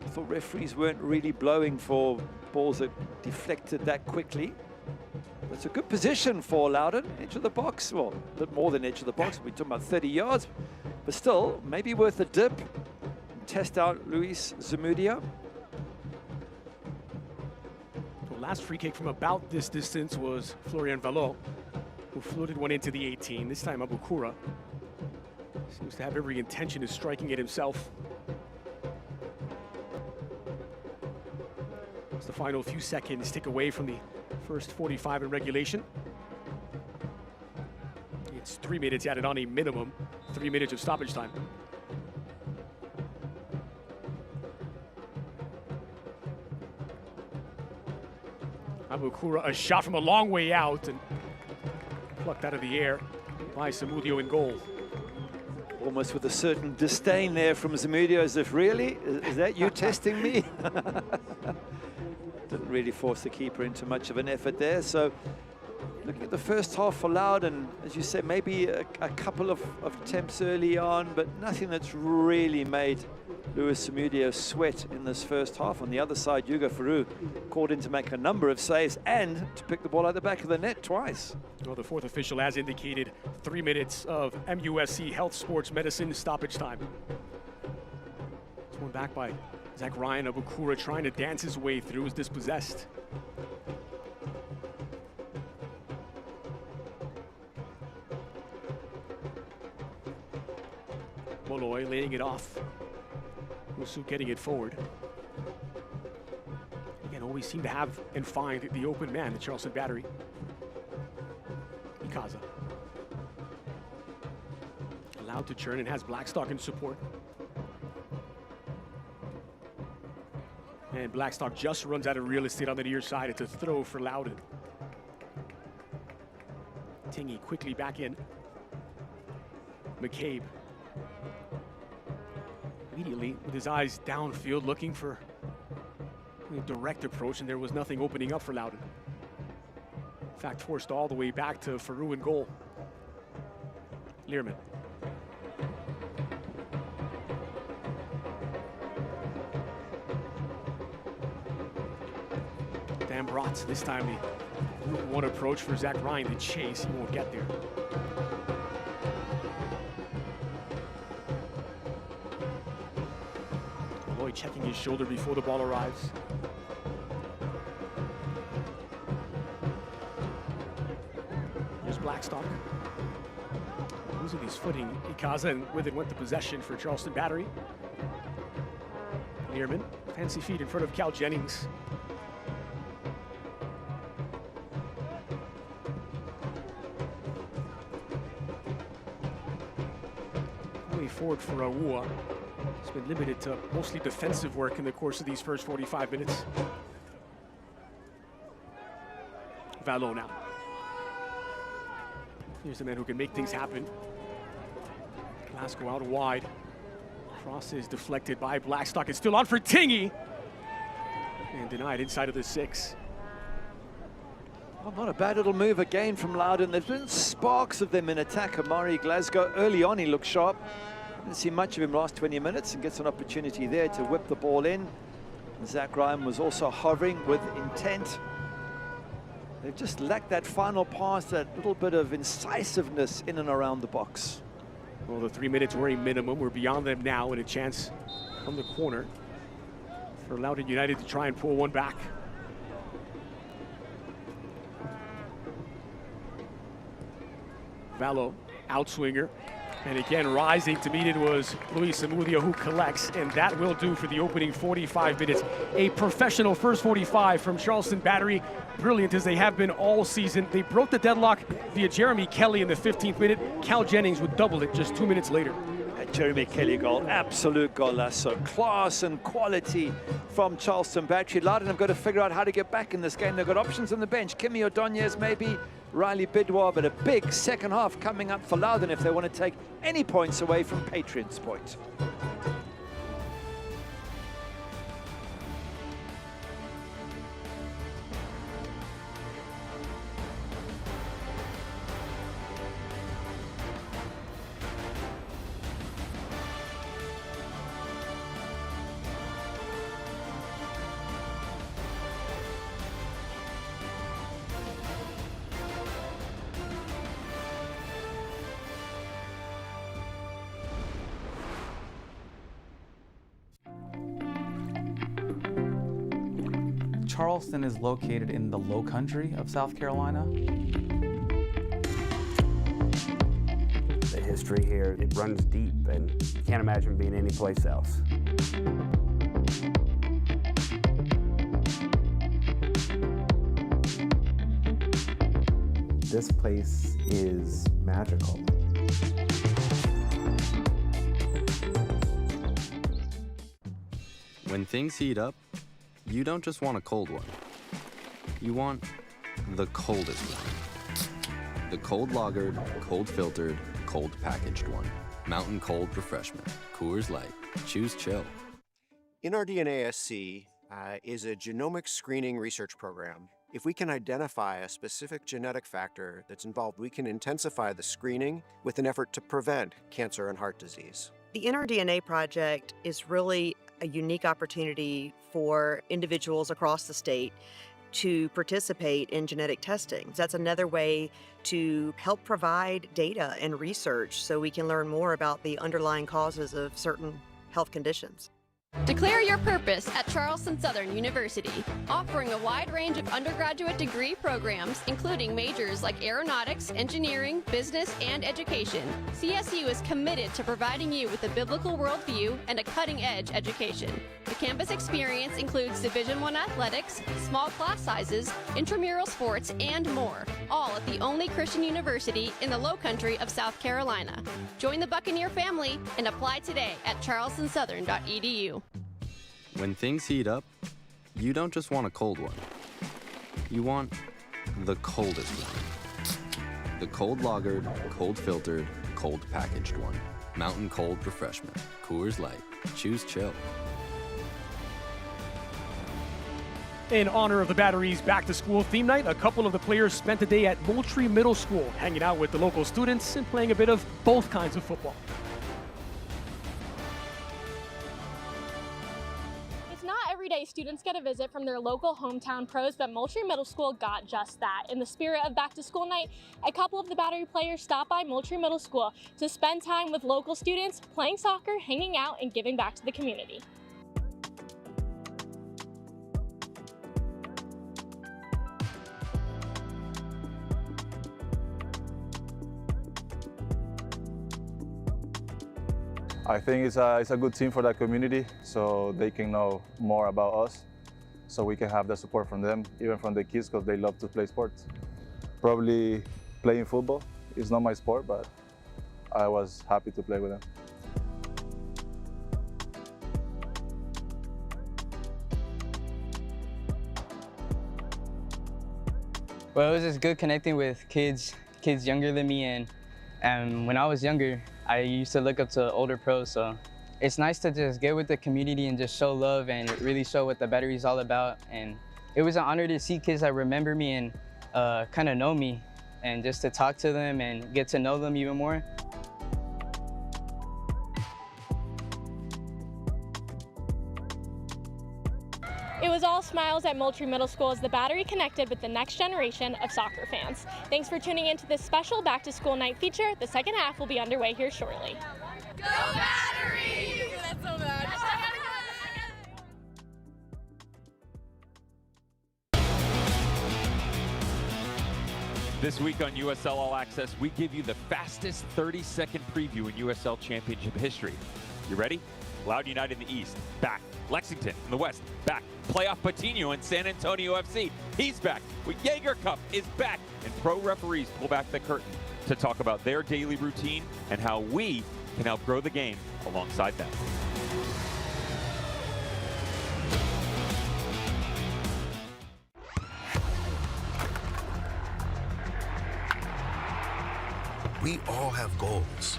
I thought referees weren't really blowing for balls that deflected that quickly. It's a good position for Loudoun, edge of the box. Well, a bit more than edge of the box. We're talking about 30 yards, but still, maybe worth a dip. Test out Luis Zamudio. The last free kick from about this distance was Florian Vallow, who floated one into the 18. This time Abukura seems to have every intention of striking it himself. It's the final few seconds tick away from the first 45 in regulation. It's 3 minutes added on, a minimum 3 minutes of stoppage time. Abukura, a shot from a long way out and plucked out of the air by Zamudio in goal. Almost with a certain disdain there from Zamudio, as if, really? Is that you testing me? Didn't really force the keeper into much of an effort there. So looking at the first half for Loudoun, as you said, maybe a couple of attempts early on, but nothing that's really made Luis Zamudio sweat in this first half. On the other side, Hugo Faru called in to make a number of saves and to pick the ball out the back of the net twice. Well, the fourth official has indicated 3 minutes of MUSC Health Sports Medicine stoppage time. It's one back by Zach Ryan. Abukura trying to dance his way through, is dispossessed. Molloy laying it off. Musu getting it forward. Again, always seem to have and find the open man, the Charleston Battery. Ikaza. Allowed to churn and has Blackstock in support. And Blackstock just runs out of real estate on the near side. It's a throw for Loudoun. Tingy quickly back in. McCabe. Immediately with his eyes downfield looking for a direct approach, and there was nothing opening up for Loudoun. In fact, forced all the way back to Faru in goal. Learman. Dan Bratz, this time the one approach for Zach Ryan, the chase, he won't get there. Lloyd checking his shoulder before the ball arrives. Here's Blackstock. Losing his footing, Ikaza, and with it went to possession for Charleston Battery. Learman, fancy feet in front of Cal Jennings. Way forward for Awua. It's been limited to mostly defensive work in the course of these first 45 minutes. Vallow now. Here's the man who can make things happen. Glasgow out wide. Cross is deflected by Blackstock. It's still on for Tingy. And denied inside of the 6. Well, not a bad little move again from Loudoun. There's been sparks of them in attack. Amari Glasgow, early on he looked sharp. Didn't see much of him last 20 minutes and gets an opportunity there to whip the ball in. And Zach Ryan was also hovering with intent. They've just lacked that final pass, that little bit of incisiveness in and around the box. Well, the 3 minutes were a minimum. We're beyond them now, and a chance from the corner for Loudoun United to try and pull one back. Vallow, outswinger. And again, rising to meet it was Luis Zamudio, who collects, and that will do for the opening 45 minutes. A professional first 45 from Charleston Battery. Brilliant as they have been all season. They broke the deadlock via Jeremy Kelly in the 15th minute. Cal Jennings would double it just 2 minutes later. That Jeremy Kelly goal, absolute golazo. Class and quality from Charleston Battery. Loudoun have got to figure out how to get back in this game. They've got options on the bench. Kimi Ordonez maybe, Riley Bidwar, but a big second half coming up for Loudoun if they want to take any points away from Patriots Point. Charleston is located in the low country of South Carolina. The history here, it runs deep, and you can't imagine being anyplace else. This place is magical. When things heat up, you don't just want a cold one. You want the coldest one. The cold lagered, cold filtered, cold packaged one. Mountain Cold Refreshment. Coors Light. Choose chill. NRDNASC is a genomic screening research program. If we can identify a specific genetic factor that's involved, we can intensify the screening with an effort to prevent cancer and heart disease. The NRDNA project is really a unique opportunity for individuals across the state to participate in genetic testing. That's another way to help provide data and research so we can learn more about the underlying causes of certain health conditions. Declare your purpose at Charleston Southern University, offering a wide range of undergraduate degree programs, including majors like aeronautics, engineering, business, and education. CSU is committed to providing you with a biblical worldview and a cutting-edge education. The campus experience includes Division I athletics, small class sizes, intramural sports, and more, all at the only Christian university in the Lowcountry of South Carolina. Join the Buccaneer family and apply today at charlestonsouthern.edu. When things heat up, you don't just want a cold one. You want the coldest one. The cold lagered, cold filtered, cold packaged one. Mountain Cold Refreshment. Coors Light. Choose chill. In honor of the Battery's back-to-school theme night, a couple of the players spent the day at Moultrie Middle School, hanging out with the local students and playing a bit of both kinds of football. Every day, students get a visit from their local hometown pros, but Moultrie Middle School got just that. In the spirit of back-to-school night, a couple of the Battery players stopped by Moultrie Middle School to spend time with local students, playing soccer, hanging out, and giving back to the community. I think it's a good team for that community, so they can know more about us, so we can have the support from them, even from the kids, because they love to play sports. Probably playing football is not my sport, but I was happy to play with them. Well, it was just good connecting with kids younger than me, and when I was younger, I used to look up to older pros, so it's nice to just get with the community and just show love and really show what the Battery is all about. And it was an honor to see kids that remember me and kind of know me, and just to talk to them and get to know them even more. It was all smiles at Moultrie Middle School as the Battery connected with the next generation of soccer fans. Thanks for tuning in to this special back-to-school night feature. The second half will be underway here shortly. Go Battery! That's so bad. This week on USL All Access, we give you the fastest 30-second preview in USL Championship history. You ready? Loudoun United in the East, back. Lexington in the West, back. Playoff Patino in San Antonio FC, he's back. Jaeger Cup is back. And pro referees pull back the curtain to talk about their daily routine and how we can help grow the game alongside them. We all have goals.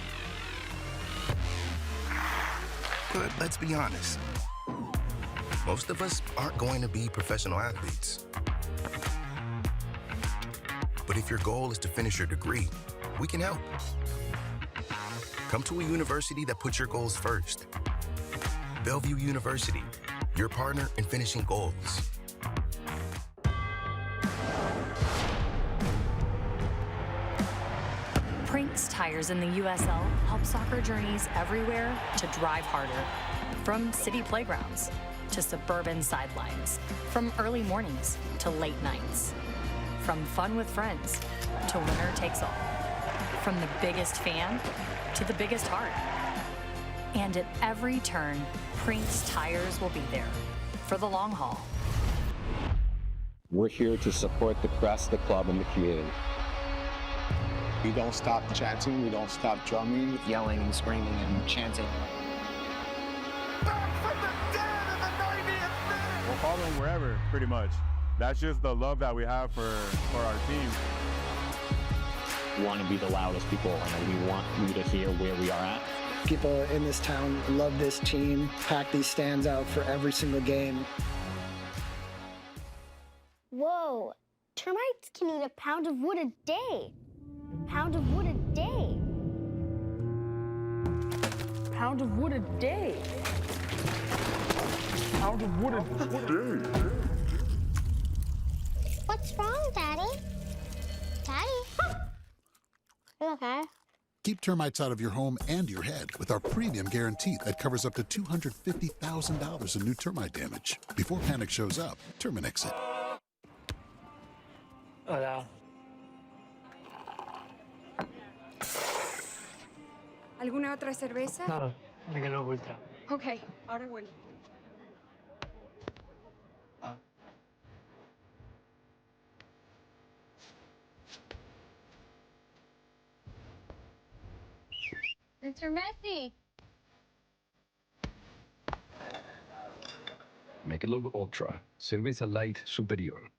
But let's be honest, most of us aren't going to be professional athletes. But if your goal is to finish your degree, we can help. Come to a university that puts your goals first. Bellevue University, your partner in finishing goals. Prinks Tires in the USL help soccer journeys everywhere to drive harder. From city playgrounds to suburban sidelines, from early mornings to late nights, from fun with friends to winner takes all, from the biggest fan to the biggest heart. And at every turn, Prinks Tires will be there for the long haul. We're here to support the crest, the club, and the community. We don't stop chanting, we don't stop drumming, yelling and screaming and chanting. We'll follow them wherever, pretty much. That's just the love that we have for our team. We want to be the loudest people, and we want you to hear where we are at. People in this town love this team, pack these stands out for every single game. Whoa, termites can eat a pound of wood a day. Pound of wood a day. Pound of wood a day. Pound of wood a day. What's wrong, Daddy? Daddy? You okay? Keep termites out of your home and your head with our premium guarantee that covers up to $250,000 in new termite damage. Before panic shows up, Terminix it. Hola. ¿Alguna otra cerveza? No, me quedo ultra. Ok, ahora vuelvo. Mr. Messi. Michelob Ultra, Cerveza Light Superior.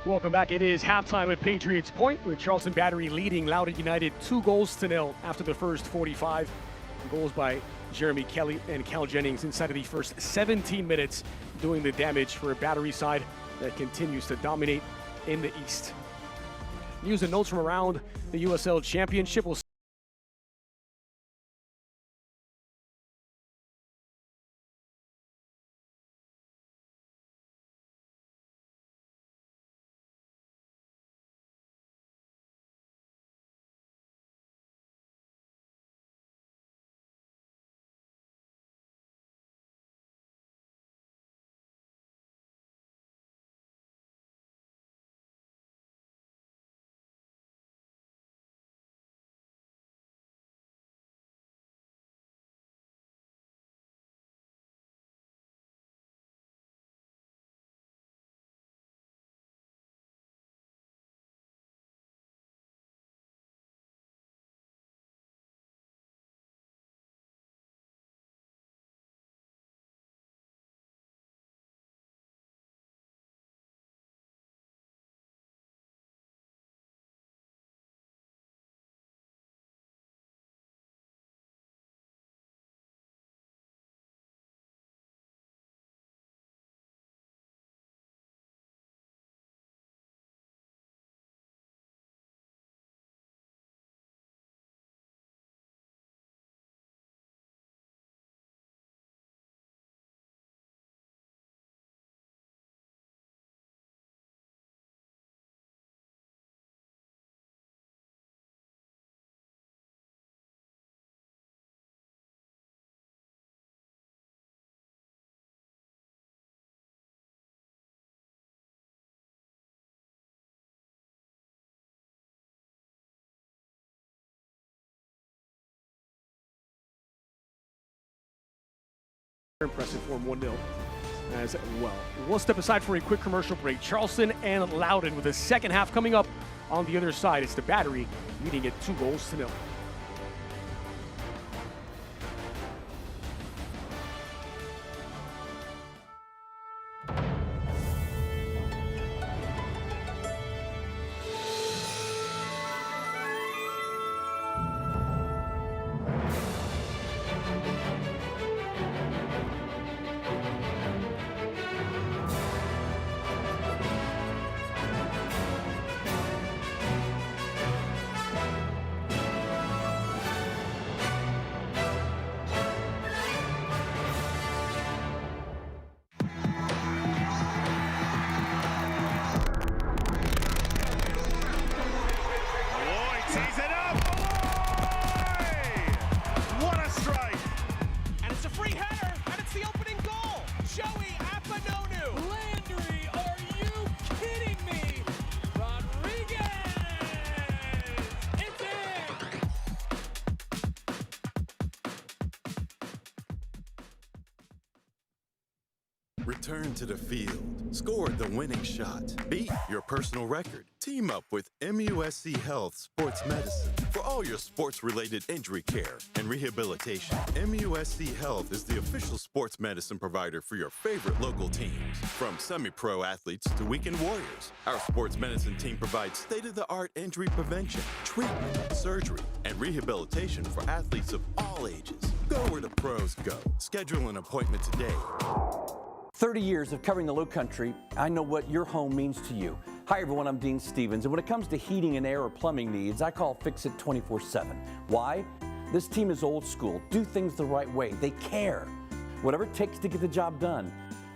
Welcome back. It is halftime at Patriots Point with Charleston Battery leading Loudoun United 2-0 after the first 45. Goals by Jeremy Kelly and Cal Jennings inside of the first 17 minutes, doing the damage for a Battery side that continues to dominate in the East. News and notes from around the USL Championship. We'll impressive form 1-0 as well. We'll step aside for a quick commercial break. Charleston and Loudoun with the second half coming up on the other side. It's the Battery leading it 2-0. Return to the field. Score the winning shot. Beat your personal record. Team up with MUSC Health Sports Medicine for all your sports-related injury care and rehabilitation. MUSC Health is the official sports medicine provider for your favorite local teams. From semi-pro athletes to weekend warriors, our sports medicine team provides state-of-the-art injury prevention, treatment, surgery, and rehabilitation for athletes of all ages. Go where the pros go. Schedule an appointment today. 30 years of covering the Low Country, I know what your home means to you. Hi everyone, I'm Dean Stevens, and when it comes to heating and air or plumbing needs, I call Fix It 24/7. Why? This team is old school, do things the right way, they care. Whatever it takes to get the job done.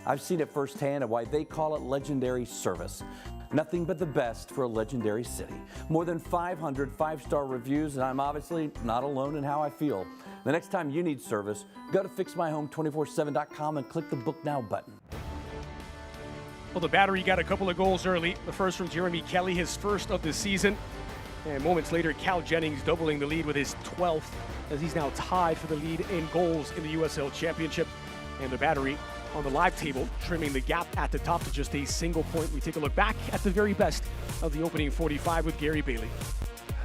I've seen it firsthand and why they call it legendary service. Nothing but the best for a legendary city. More than 500 five-star reviews, and I'm obviously not alone in how I feel. The next time you need service, go to fixmyhome247.com and click the Book Now button. Well, the Battery got a couple of goals early. The first from Jeremy Kelly, his first of the season. And moments later, Cal Jennings doubling the lead with his 12th, as he's now tied for the lead in goals in the USL Championship. And the Battery on the live table, trimming the gap at the top to just a single point. We take a look back at the very best of the opening 45 with Gary Bailey.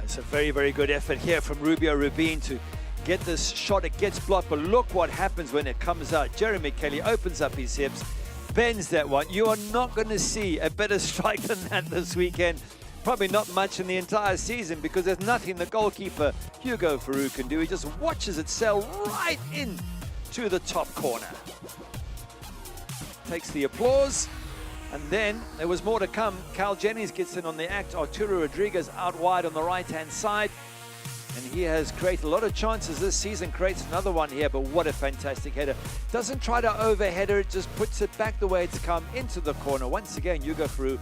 It's a very, very good effort here from Rubio Rubin to get this shot. It gets blocked, but look what happens when it comes out. Jeremy Kelly opens up his hips, bends that one. You are not going to see a better strike than that this weekend. Probably not much in the entire season, because there's nothing the goalkeeper, Hugo Farouk, can do. He just watches it sail right in to the top corner. Takes the applause, and then there was more to come. Cal Jennings gets in on the act. Arturo Rodriguez out wide on the right-hand side. And he has created a lot of chances this season, creates another one here, but what a fantastic header. Doesn't try to overheader it, just puts it back the way it's come into the corner. Once again, Hugo Farouk,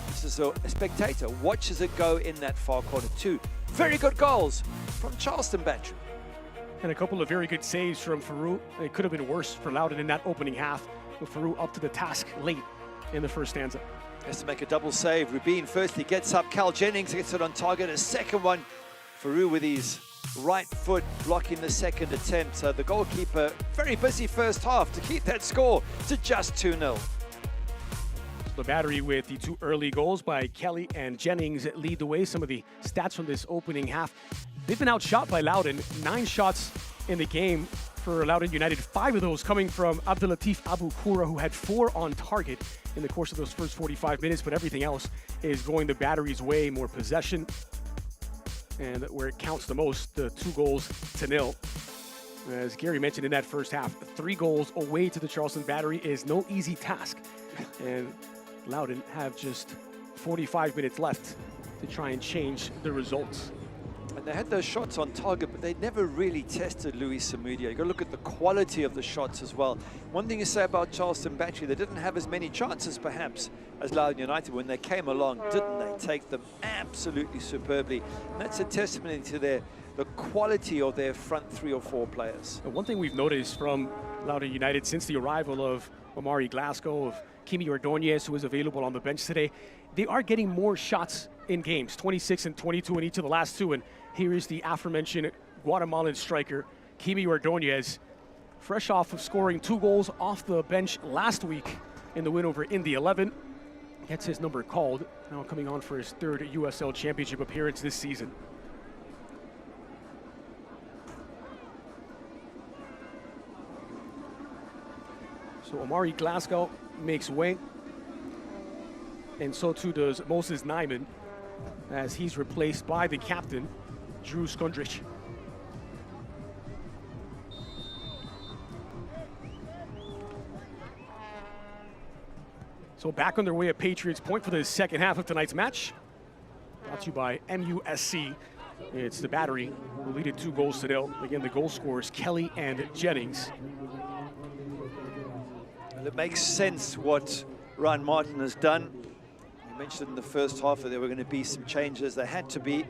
this is a spectator, watches it go in that far corner. Two very good goals from Charleston Battery. And a couple of very good saves from Farouk. It could have been worse for Loudoun in that opening half, with Farouk up to the task late in the first stanza. Has to make a double save. Rubin firstly gets up, Cal Jennings gets it on target. A second one, Farouk with his right foot blocking the second attempt. So the goalkeeper, very busy first half to keep that score to just 2-0. The Battery with the two early goals by Kelly and Jennings lead the way. Some of the stats from this opening half. They've been outshot by Loudoun. 9 shots in the game for Loudoun United. 5 of those coming from Abdulatif Abu Koura, who had 4 on target in the course of those first 45 minutes, but everything else is going the Battery's way. More possession, and where it counts the most, the 2-0. As Gary mentioned in that first half, 3 goals away to the Charleston Battery is no easy task. And Loudoun have just 45 minutes left to try and change the results. And they had those shots on target, but they never really tested Luis Samudio. You've got to look at the quality of the shots as well. One thing you say about Charleston Battery, they didn't have as many chances perhaps as Loudoun United. When they came along, didn't they take them absolutely superbly? And that's a testimony to the quality of their front 3 or 4 players. One thing we've noticed from Loudoun United since the arrival of Omari Glasgow, of Kimi Ordonez, who is available on the bench today, they are getting more shots in games, 26 and 22 in each of the last 2. And here is the aforementioned Guatemalan striker, Kimi Ordonez, fresh off of scoring 2 goals off the bench last week in the win over Indy 11. Gets his number called, now coming on for his 3rd USL Championship appearance this season. So Omari Glasgow makes way, and so too does Moses Nyman, as he's replaced by the captain, Drew Skundrich. So back underway at Patriots Point for the second half of tonight's match. Brought to you by MUSC. It's the Battery who lead it 2-0. Again, the goal scorers, Kelly and Jennings. Well, it makes sense what Ryan Martin has done. You mentioned in the first half that there were going to be some changes. There had to be.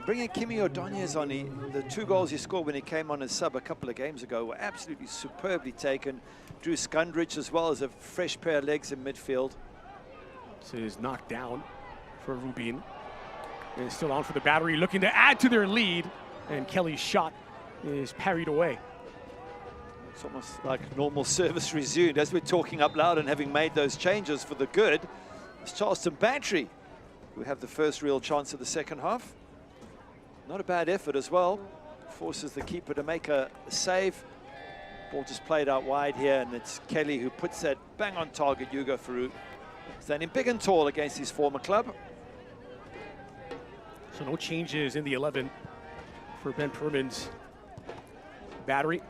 Bringing Kimi Ordonez on, the 2 goals he scored when he came on as sub a couple of games ago were absolutely superbly taken. Drew Skundrich as well as a fresh pair of legs in midfield. This is knocked down for Rubin. And still on for the Battery, looking to add to their lead. And Kelly's shot is parried away. It's almost like normal service resumed as we're talking up loud and having made those changes for the good. It's Charleston Battery who have the first real chance of the second half. Not a bad effort as well. Forces the keeper to make a save. Ball just played out wide here, and it's Kelly who puts that bang on target. Hugo Farouk standing big and tall against his former club. So no changes in the 11 for Ben Perman's Battery.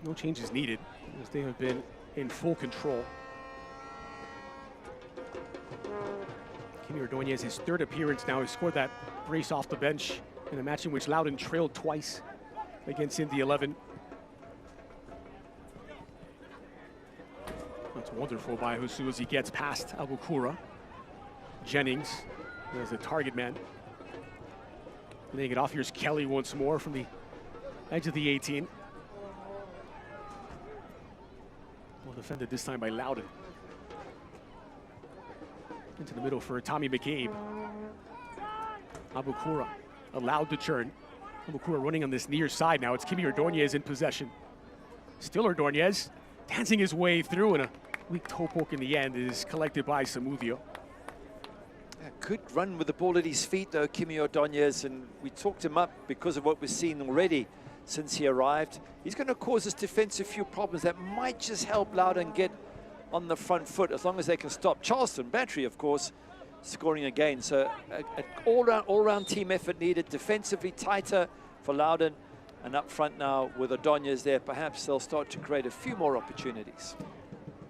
No changes needed, as they have been in full control. Kimi Ordonez, his third appearance now. He scored that brace off the bench in a match in which Loudoun trailed twice against Indy 11. That's wonderful by Husu as he gets past Abukura. Jennings as the target man. Laying it off, here's Kelly once more from the edge of the 18. Well defended this time by Loudoun. Into the middle for Tommy McCabe. Abukura allowed to turn. Abukura running on this near side now. It's Kimi Ordonez in possession. Still Ordonez dancing his way through, and a weak toe poke in the end is collected by Samudio. Good run with the ball at his feet though, Kimi Ordonez, and we talked him up because of what we've seen already since he arrived. He's going to cause us defense a few problems that might just help Loudoun get on the front foot as long as they can stop Charleston Battery, of course, scoring again. So an all-round team effort needed, defensively tighter for Loudoun, and up front now with Ordonez there, perhaps they'll start to create a few more opportunities.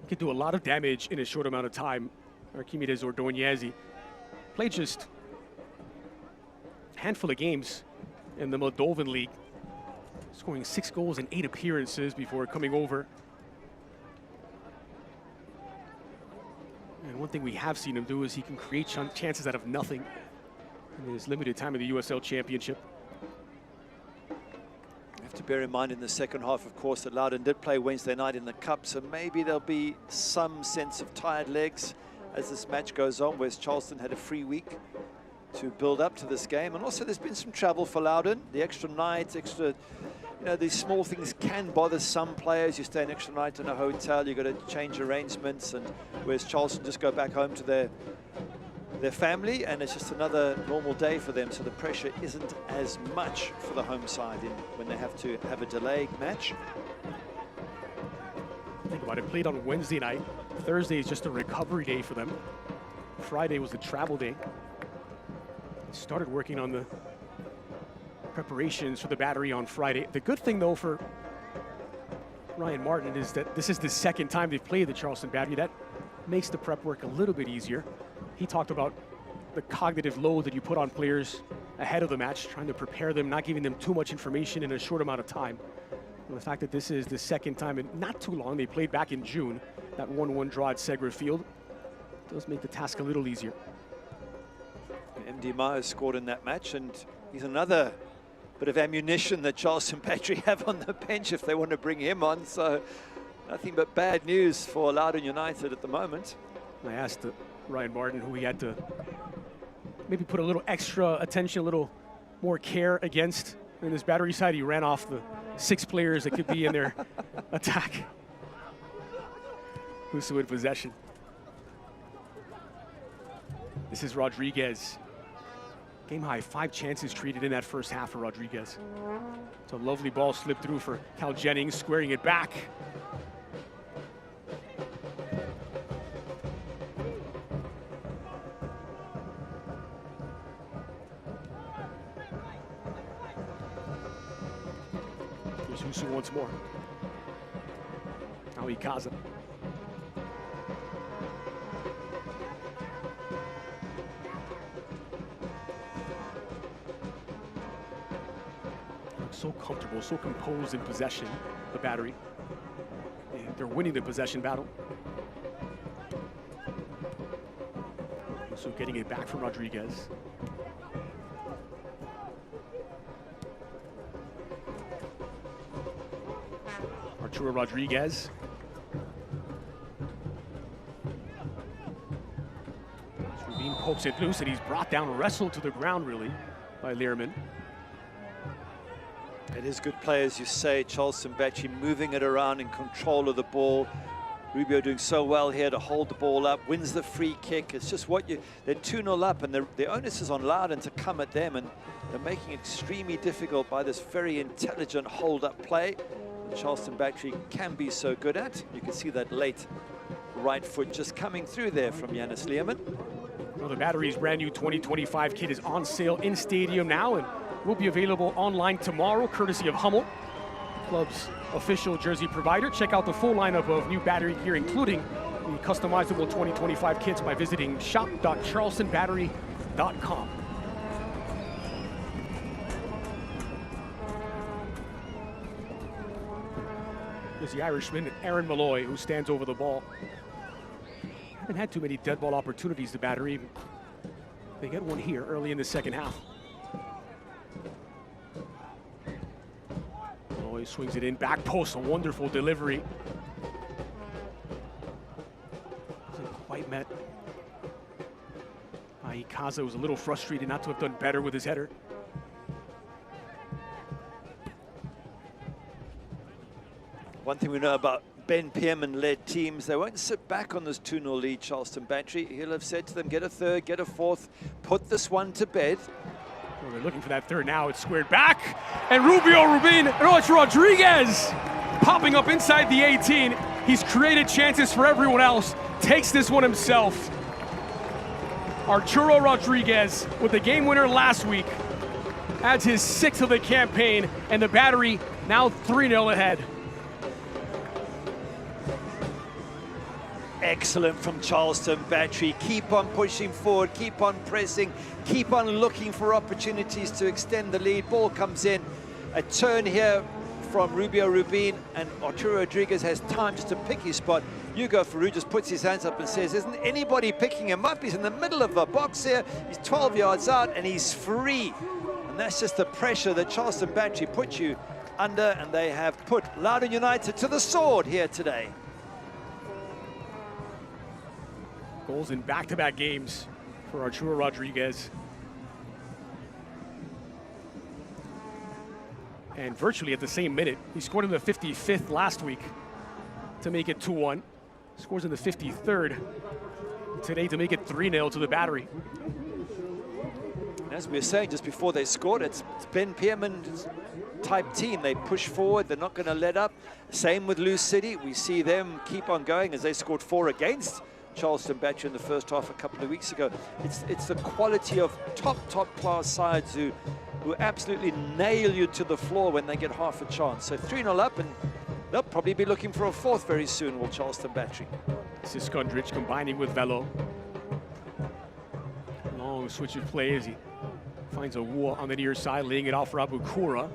He can do a lot of damage in a short amount of time. Archimedes Ordonez, he played just a handful of games in the Moldovan League, scoring 6 goals in 8 appearances before coming over. And one thing we have seen him do is he can create chances out of nothing in his limited time in the USL Championship. You have to bear in mind in the second half, of course, that Loudoun did play Wednesday night in the Cup, so maybe there'll be some sense of tired legs as this match goes on, whereas Charleston had a free week to build up to this game. And also there's been some travel for Loudoun. The extra nights, these small things can bother some players. You stay an extra night in a hotel, you've got to change arrangements, and whereas Charleston just go back home to their family, and it's just another normal day for them, so the pressure isn't as much for the home side when they have to have a delayed match. Think about it, played on Wednesday night. Thursday is just a recovery day for them. Friday was the travel day. Started working on the preparations for the Battery on Friday. The good thing, though, for Ryan Martin is that this is the second time they've played the Charleston Battery. That makes the prep work a little bit easier. He talked about the cognitive load that you put on players ahead of the match, trying to prepare them, not giving them too much information in a short amount of time. And the fact that this is the second time in not too long, they played back in June, that 1-1 draw at Segra Field, does make the task a little easier. MD Ma has scored in that match, and he's another bit of ammunition that Charleston Battery have on the bench if they want to bring him on. So nothing but bad news for Loudoun United at the moment. I asked Ryan Martin who he had to maybe put a little extra attention, a little more care against in this Battery side. He ran off the 6 players that could be in their attack. Husu in possession. This is Rodriguez. Game high, 5 chances treated in that first half for Rodriguez. It's a lovely ball slipped through for Cal Jennings, squaring it back. Here's Husu once more. Now Ikaza. So comfortable, so composed in possession, the Battery. And they're winning the possession battle. So getting it back from Rodriguez. Arturo Rodriguez. Rubin pokes it loose, and he's brought down, wrestled to the ground really by Learman. It is good play, as you say. Charleston Battery moving it around, in control of the ball. Rubio doing so well here to hold the ball up, wins the free kick. It's just what they're 2-0 up, and the onus is on Loudoun to come at them, and they're making it extremely difficult by this very intelligent hold-up play that Charleston Battery can be so good at. You can see that late right foot just coming through there from Yanis Lehmann. Well, the Battery's brand new 2025 kit is on sale in stadium now and will be available online tomorrow, courtesy of Hummel, club's official jersey provider. Check out the full lineup of new Battery gear, including the customizable 2025 kits, by visiting shop.charlestonbattery.com. There's the Irishman, Aaron Malloy, who stands over the ball. Haven't had too many dead ball opportunities, the Battery. They get one here early in the second half. Malloy swings it in, back post, a wonderful delivery. Wasn't quite met. Ikaza was a little frustrated not to have done better with his header. One thing we know about Ben Pearman-led teams, they won't sit back on this 2-0 lead, Charleston Battery. He'll have said to them, get a third, get a fourth, put this one to bed. Well, they're looking for that third now. It's squared back. And Rubin Rodriguez popping up inside the 18. He's created chances for everyone else. Takes this one himself. Arturo Rodriguez with the game winner last week. Adds his 6th of the campaign. And the Battery now 3-0 ahead. Excellent from Charleston Battery. Keep on pushing forward, keep on pressing, keep on looking for opportunities to extend the lead. Ball comes in. A turn here from Rubio Rubin, and Arturo Rodriguez has time just to pick his spot. Hugo Faru just puts his hands up and says, isn't anybody picking him up? He's in the middle of the box here. He's 12 yards out and he's free. And that's just the pressure that Charleston Battery put you under, and they have put Loudoun United to the sword here today. Goals in back-to-back games for Arturo Rodriguez. And virtually at the same minute. He scored in the 55th last week to make it 2-1. Scores in the 53rd today to make it 3-0 to the Battery. As we were saying just before they scored, it's Ben Pearman's type team. They push forward, they're not going to let up. Same with Lou City. We see them keep on going as they scored 4 against Charleston Battery in the first half a couple of weeks ago. It's the quality of top class sides who absolutely nail you to the floor when they get half a chance. So 3-0 up, and they'll probably be looking for a 4th very soon, will Charleston Battery. This is Skundrich combining with Velo. Long switch of play as he finds a Wua on the near side, laying it off for Abukura.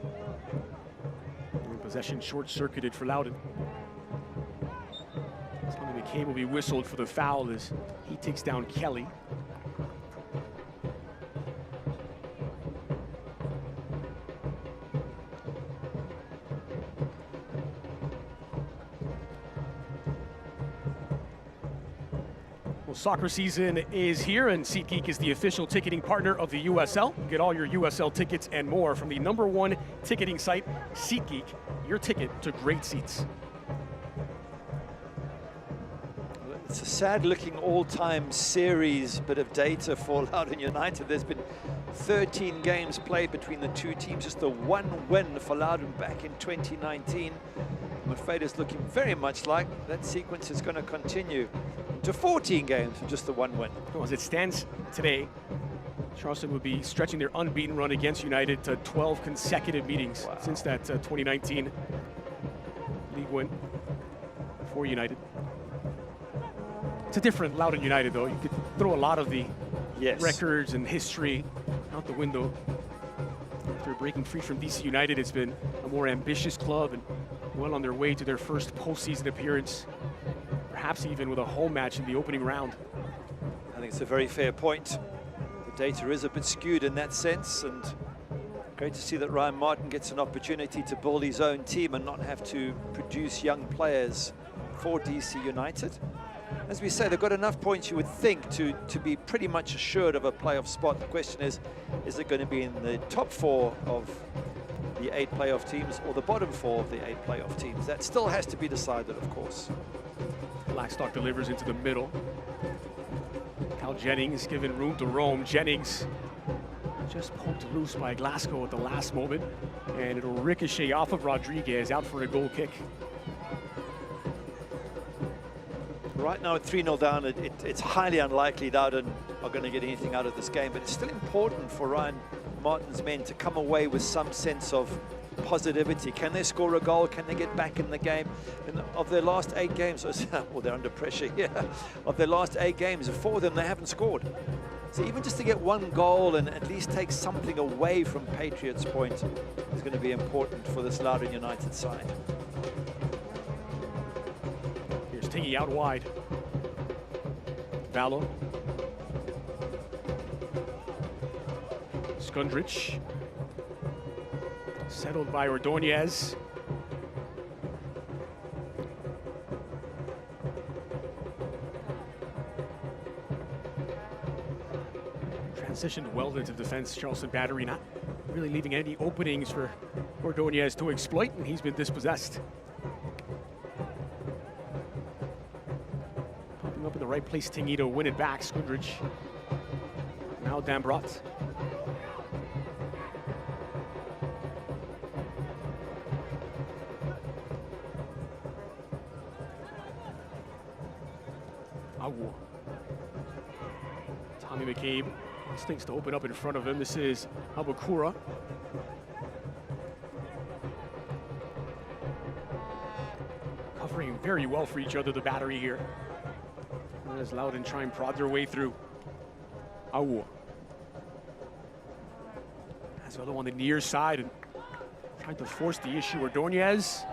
Possession short-circuited for Loudoun. Tommy McCabe will be whistled for the foul as he takes down Kelly. Well, soccer season is here, and SeatGeek is the official ticketing partner of the USL. Get all your USL tickets and more from the #1 ticketing site, SeatGeek, your ticket to great seats. It's a sad-looking all-time series bit of data for Loudoun United. There's been 13 games played between the two teams, just the 1 win for Loudoun back in 2019. I'm afraid it's looking very much like that sequence is going to continue to 14 games with just the 1 win. Well, as it stands today, Charleston would be stretching their unbeaten run against United to 12 consecutive meetings since that 2019 league win for United. It's a different Loudoun United, though. You could throw a lot of the records and history out the window. After breaking free from DC United, it's been a more ambitious club and well on their way to their first postseason appearance, perhaps even with a home match in the opening round. I think it's a very fair point. The data is a bit skewed in that sense, and great to see that Ryan Martin gets an opportunity to build his own team and not have to produce young players for DC United. As we say, they've got enough points, you would think, to be pretty much assured of a playoff spot. The question is it going to be in the top 4 of the 8 playoff teams or the bottom 4 of the 8 playoff teams. That still has to be decided, of course. Blackstock delivers into the middle. Cal Jennings given room to roam. Jennings just poked loose by Glasgow at the last moment, and it'll ricochet off of Rodriguez out for a goal kick. Right now at 3-0 down, it's highly unlikely Loudoun are going to get anything out of this game, but it's still important for Ryan Martin's men to come away with some sense of positivity. Can they score a goal? Can they get back in the game? And of their last 8 games, well, they're under pressure here. Of their last 8 games, 4 of them they haven't scored. So even just to get 1 goal and at least take something away from Patriots Point is going to be important for this Loudoun United side. Here's Tingey out wide. Vallo. Skundrich. Settled by Ordonez. Transitioned well into defense. Charleston battery not really leaving any openings for Ordonez to exploit, and he's been dispossessed. Popping up in the right place, Tingey to win it back. Skundrich. Now Dambrot. Tommy McCabe instincts to open up in front of him. This is Abukura. Covering very well for each other, the battery here. As Loudoun try and prod their way through. Awu. Has the other on the near side and trying to force the issue. Ordonez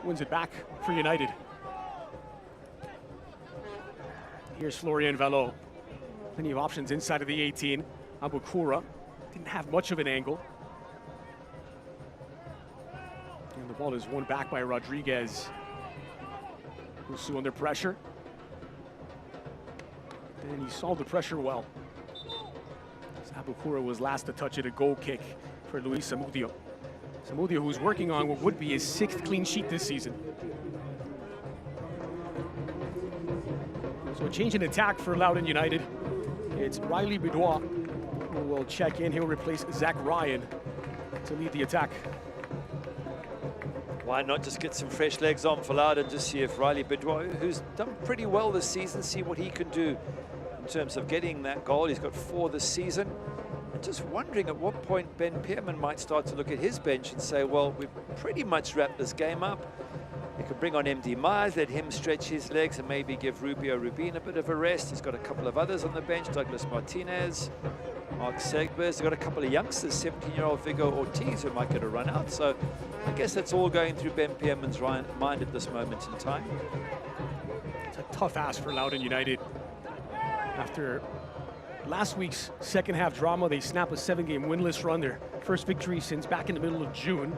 wins it back for United. Here's Florian Vallo. Plenty of options inside of the 18. Abukura didn't have much of an angle. And the ball is won back by Rodriguez. Husu under pressure. And he solved the pressure well. Abukura was last to touch it, a goal kick for Luis Samudio. Samudio, who's working on what would be his 6th clean sheet this season. So a change in attack for Loudoun United. It's Riley Bidois who will check in. He'll replace Zach Ryan to lead the attack. Why not just get some fresh legs on for Loudoun, just see if Riley Bidois, who's done pretty well this season, see what he can do in terms of getting that goal. He's got 4 this season. And just wondering at what point Ben Pearman might start to look at his bench and say, well, we've pretty much wrapped this game up. You could bring on MD Myers, let him stretch his legs and maybe give Rubio Rubin a bit of a rest. He's got a couple of others on the bench, Douglas Martinez, Mark Segbers. They've got a couple of youngsters, 17-year-old Vigo Ortiz, who might get a run out. So I guess that's all going through Ben Pearman's mind at this moment in time. It's a tough ask for Loudoun United. After last week's second half drama, they snap a 7-game winless run, their first victory since back in the middle of June.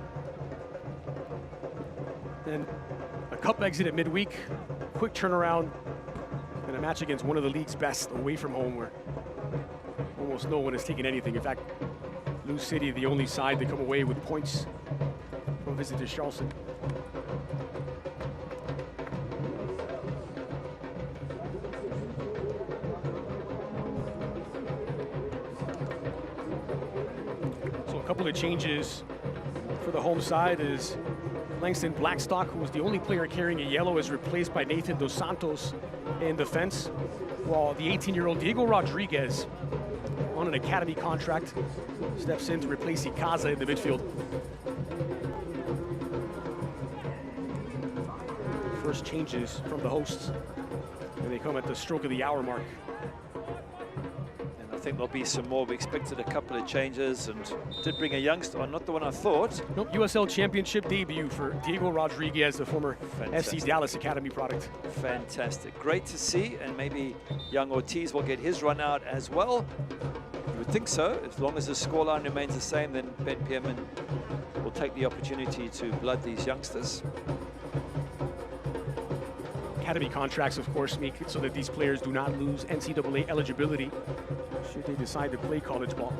Then a cup exit at midweek, quick turnaround, and a match against one of the league's best away from home where almost no one has taken anything. In fact, Lou City, the only side to come away with points from a visit to Charleston. So a couple of changes for the home side is Langston Blackstock, who was the only player carrying a yellow, is replaced by Nathan Dos Santos in defense, while the 18-year-old Diego Rodriguez, on an academy contract, steps in to replace Ikaza in the midfield. First changes from the hosts, and they come at the stroke of the hour mark. I think there'll be some more. We expected a couple of changes and did bring a youngster, not the one I thought. Nope, USL Championship debut for Diego Rodriguez, the former FC Dallas Academy product. Fantastic. Great to see, and maybe young Ortiz will get his run out as well. You would think so. As long as the scoreline remains the same, then Ben Pearman will take the opportunity to blood these youngsters. Academy contracts, of course, make it so that these players do not lose NCAA eligibility should they decide to play college ball.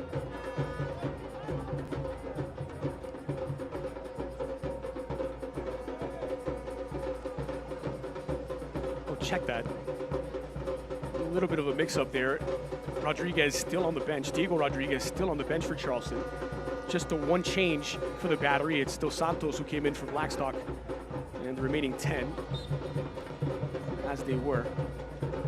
check that. A little bit of a mix-up there. Rodriguez still on the bench. Diego Rodriguez still on the bench for Charleston. Just the one change for the Battery. It's Dos Santos who came in from Blackstock, and the remaining 10 as they were.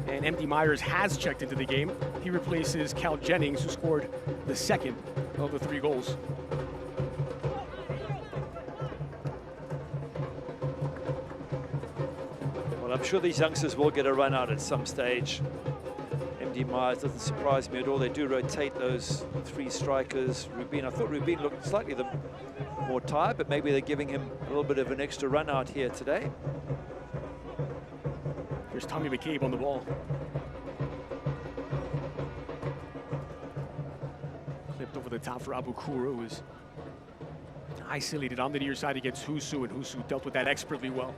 And MD Myers has checked into the game. He replaces Cal Jennings, who scored the second of the 3 goals. Well, I'm sure these youngsters will get a run out at some stage. MD Myers doesn't surprise me at all. They do rotate those 3 strikers. Rubin, I thought Rubin looked slightly more tired, but maybe they're giving him a little bit of an extra run out here today. Here's Tommy McCabe on the ball. Clipped over the top for Abukura, who was isolated on the near side against Husu, and Husu dealt with that expertly well.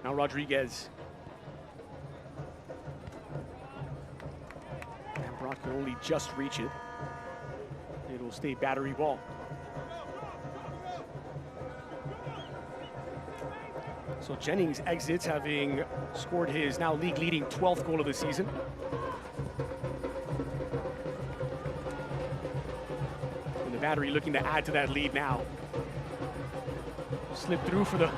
Now Rodriguez. And Brock can only just reach it. It'll stay Battery ball. So Jennings exits, having scored his now league-leading 12th goal of the season. And the Battery looking to add to that lead now. Slip through for the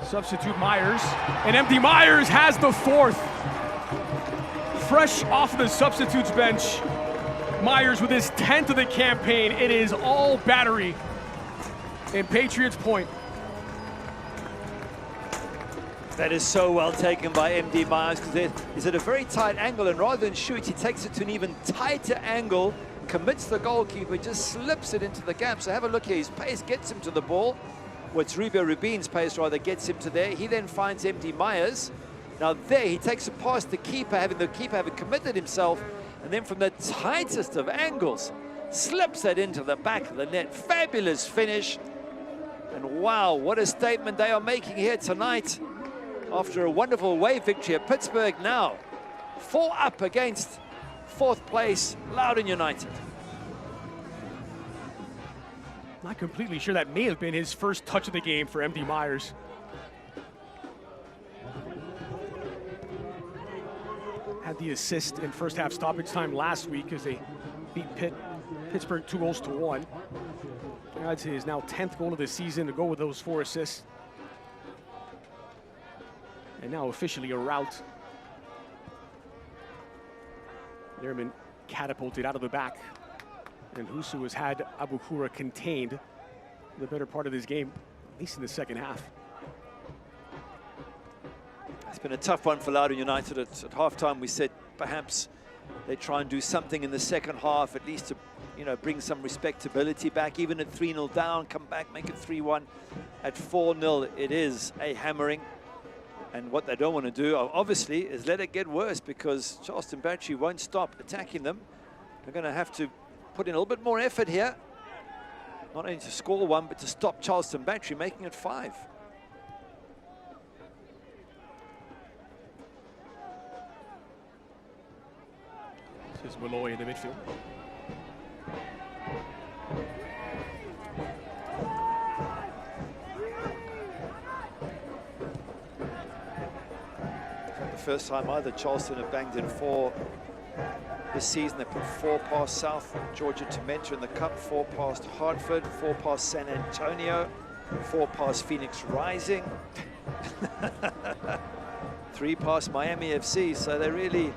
substitute Myers, and MD Myers has the 4th. Fresh off the substitutes bench, Myers with his 10th of the campaign. It is all Battery in Patriots Point. That is so well taken by MD Myers, because he's at a very tight angle, and rather than shoot, he takes it to an even tighter angle, commits the goalkeeper, just slips it into the gap. So have a look here. His pace gets him to the ball. What's Rubin's pace rather gets him to there. He then finds MD Myers. Now there, he takes it past the keeper, having committed himself, and then from the tightest of angles, slips it into the back of the net. Fabulous finish. And wow, what a statement they are making here tonight. After a wonderful away victory at Pittsburgh, now 4 up against 4th place Loudoun United. Not completely sure that may have been his first touch of the game for MD Myers. Had the assist in first half stoppage time last week as they beat Pittsburgh 2-1. That's his now 10th goal of the season to go with those 4 assists. And now officially a rout. Lehrman catapulted out of the back. And Husu has had Abukura contained the better part of this game, at least in the second half. It's been a tough one for Loudoun United. At halftime, we said perhaps they try and do something in the second half, at least to, you know, bring some respectability back. Even at 3-0 down, come back, make it 3-1. At 4-0, it is a hammering. And what they don't want to do, obviously, is let it get worse, because Charleston Battery won't stop attacking them. They're going to have to put in a little bit more effort here, not only to score 1, but to stop Charleston Battery, making it 5. This is Malloy in the midfield. First time either Charleston have banged in 4 this season. They put 4 past South Georgia to Mentor in the Cup, 4 past Hartford, 4 past San Antonio, 4 past Phoenix Rising, 3 past Miami FC. So they really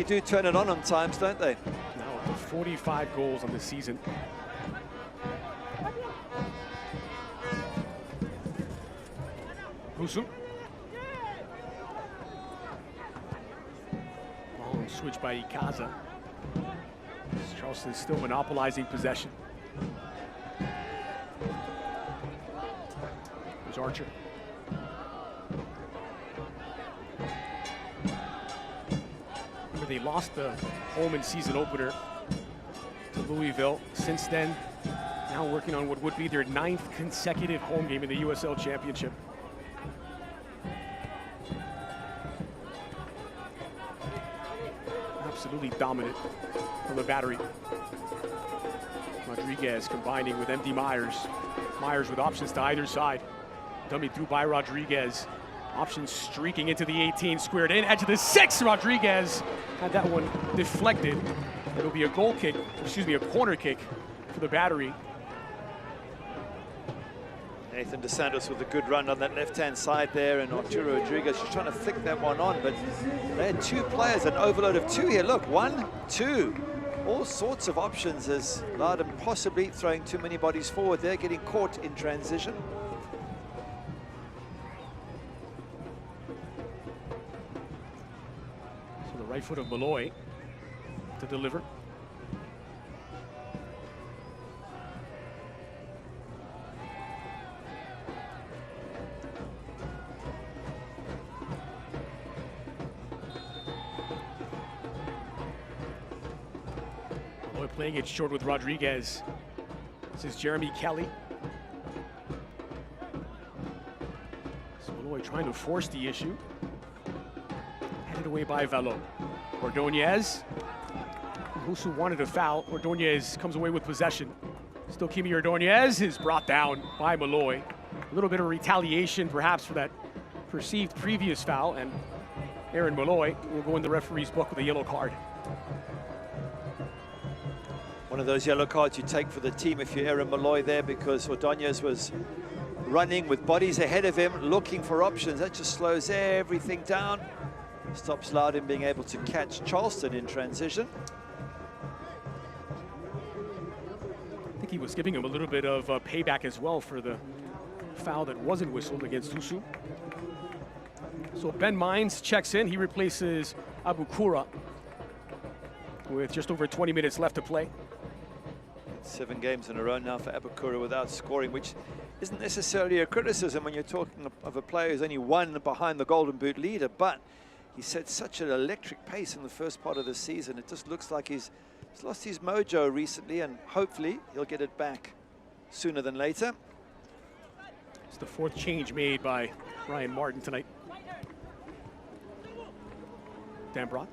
do turn it on times, don't they? Now up to 45 goals on the season. Husu. Switch by Ikaza. Charleston is still monopolizing possession. There's Archer. Remember, they lost the home and season opener to Louisville. Since then, now working on what would be their 9th consecutive home game in the USL Championship. Absolutely dominant from the Battery. Rodriguez combining with MD Myers. Myers with options to either side. Dummy through by Rodriguez. Option streaking into the 18, squared in, edge of the 6. Rodriguez had that one deflected. It'll be a goal kick, excuse me, a corner kick for the Battery. Nathan DeSantos with a good run on that left-hand side there, and Arturo Rodriguez just trying to flick that one on, but they had two players, an overload of 2 here. Look, 1, 2. All sorts of options as Loudoun possibly throwing too many bodies forward there, getting caught in transition. So the right foot of Malloy to deliver. Malloy playing it short with Rodriguez. This is Jeremy Kelly. So Malloy trying to force the issue. Headed away by Velo. Ordonez. Husu wanted a foul. Ordonez comes away with possession. Still Kimi Ordonez is brought down by Malloy. A little bit of retaliation perhaps for that perceived previous foul, and Aaron Malloy will go in the referee's book with a yellow card. One of those yellow cards you take for the team if you're Aaron Malloy there, because Ordonez was running with bodies ahead of him, looking for options. That just slows everything down. Stops Loudoun being able to catch Charleston in transition. I think he was giving him a little bit of payback as well for the foul that wasn't whistled against Husu. So Ben Mines checks in. He replaces Abukura with just over 20 minutes left to play. 7 games in a row now for Abukura without scoring, which isn't necessarily a criticism when you're talking of a player who's only 1 behind the Golden Boot leader, but he set such an electric pace in the first part of the season. It just looks like he's lost his mojo recently, and hopefully he'll get it back sooner than later. It's the 4th change made by Ryan Martin tonight. Dambrot.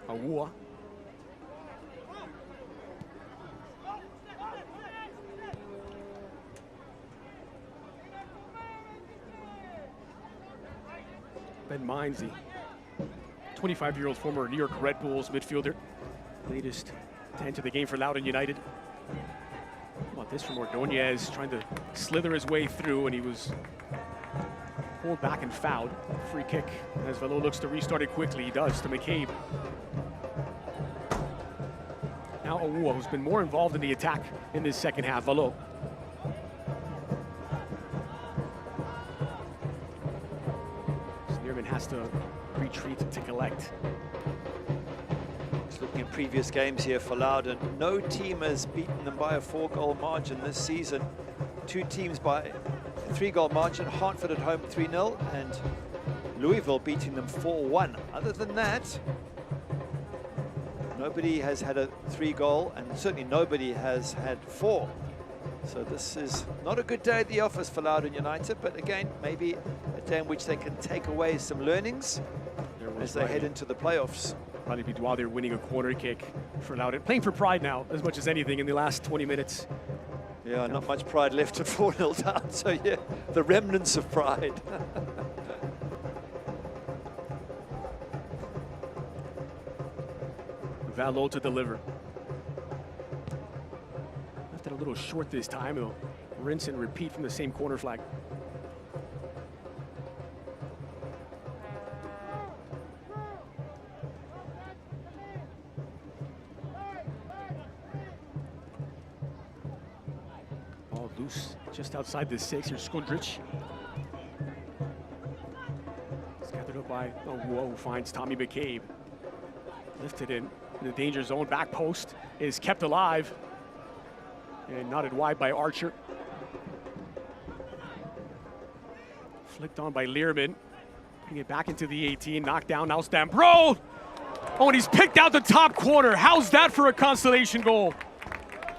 Awua. Ben Mines, the 25-year-old former New York Red Bulls midfielder. Latest to enter the game for Loudoun United. How about this from Ordonez, trying to slither his way through, and he was pulled back and fouled. Free kick as Velo looks to restart it quickly. He does to McCabe. Now Awua, who's been more involved in the attack in this second half. Velo. Has to retreat to collect. Just looking at previous games here for Loudoun, no team has beaten them by a 4-goal margin this season. 2 teams by a 3-goal margin. Hartford at home 3-0 and Louisville beating them 4-1. Other than that, nobody has had a 3-goal, and certainly nobody has had 4. So this is not a good day at the office for Loudoun United, but again, maybe a day in which they can take away some learnings as they head into the playoffs. Riley Bidois there winning a corner kick for Loudoun. Playing for pride now as much as anything in the last 20 minutes. Yeah, not much pride left at 4-0 down, so yeah, the remnants of pride. Valo to deliver. Left it a little short this time. He'll rinse and repeat from the same corner flag. Ball loose just outside the 6. Here's Skundrich. It's gathered up by who finds Tommy McCabe. Lifted in the danger zone. Back post is kept alive and knotted wide by Archer. Flicked on by Learman. Putting it back into the 18. Knocked down. Now Stambro. Oh, and he's picked out the top corner. How's that for a consolation goal?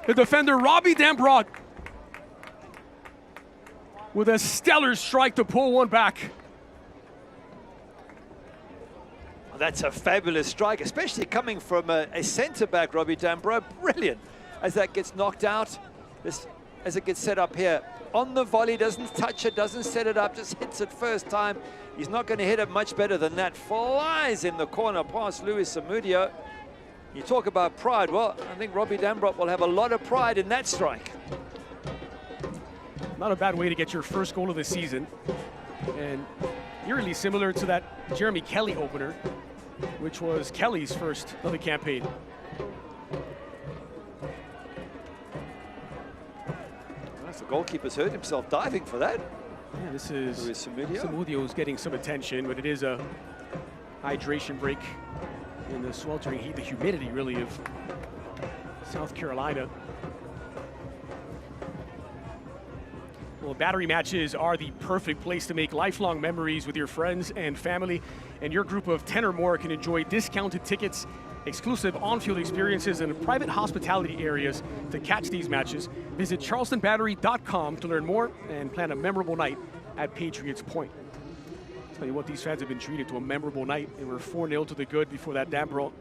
The defender, Robbie Dambrot, with a stellar strike to pull one back. That's a fabulous strike, especially coming from a centre-back, Robbie Dambrot. Brilliant. As that gets knocked out, this as it gets set up here. On the volley, doesn't touch it, doesn't set it up, just hits it first time. He's not going to hit it much better than that. Flies in the corner past Luis Zamudio. You talk about pride. Well, I think Robbie Dambrot will have a lot of pride in that strike. Not a bad way to get your first goal of the season. And eerily similar to that Jeremy Kelly opener, which was Kelly's first of the campaign. The goalkeeper's hurt himself diving for that. Yeah, this is Zamudio. Zamudio's getting some attention, but it is a hydration break in the sweltering heat, the humidity really of South Carolina. Well, battery matches are the perfect place to make lifelong memories with your friends and family, and your group of 10 or more can enjoy discounted tickets, exclusive on-field experiences, and private hospitality areas to catch these matches. Visit charlestonbattery.com to learn more and plan a memorable night at Patriots Point. I'll tell you what, these fans have been treated to a memorable night. They were 4-0 to the good before that Dambrot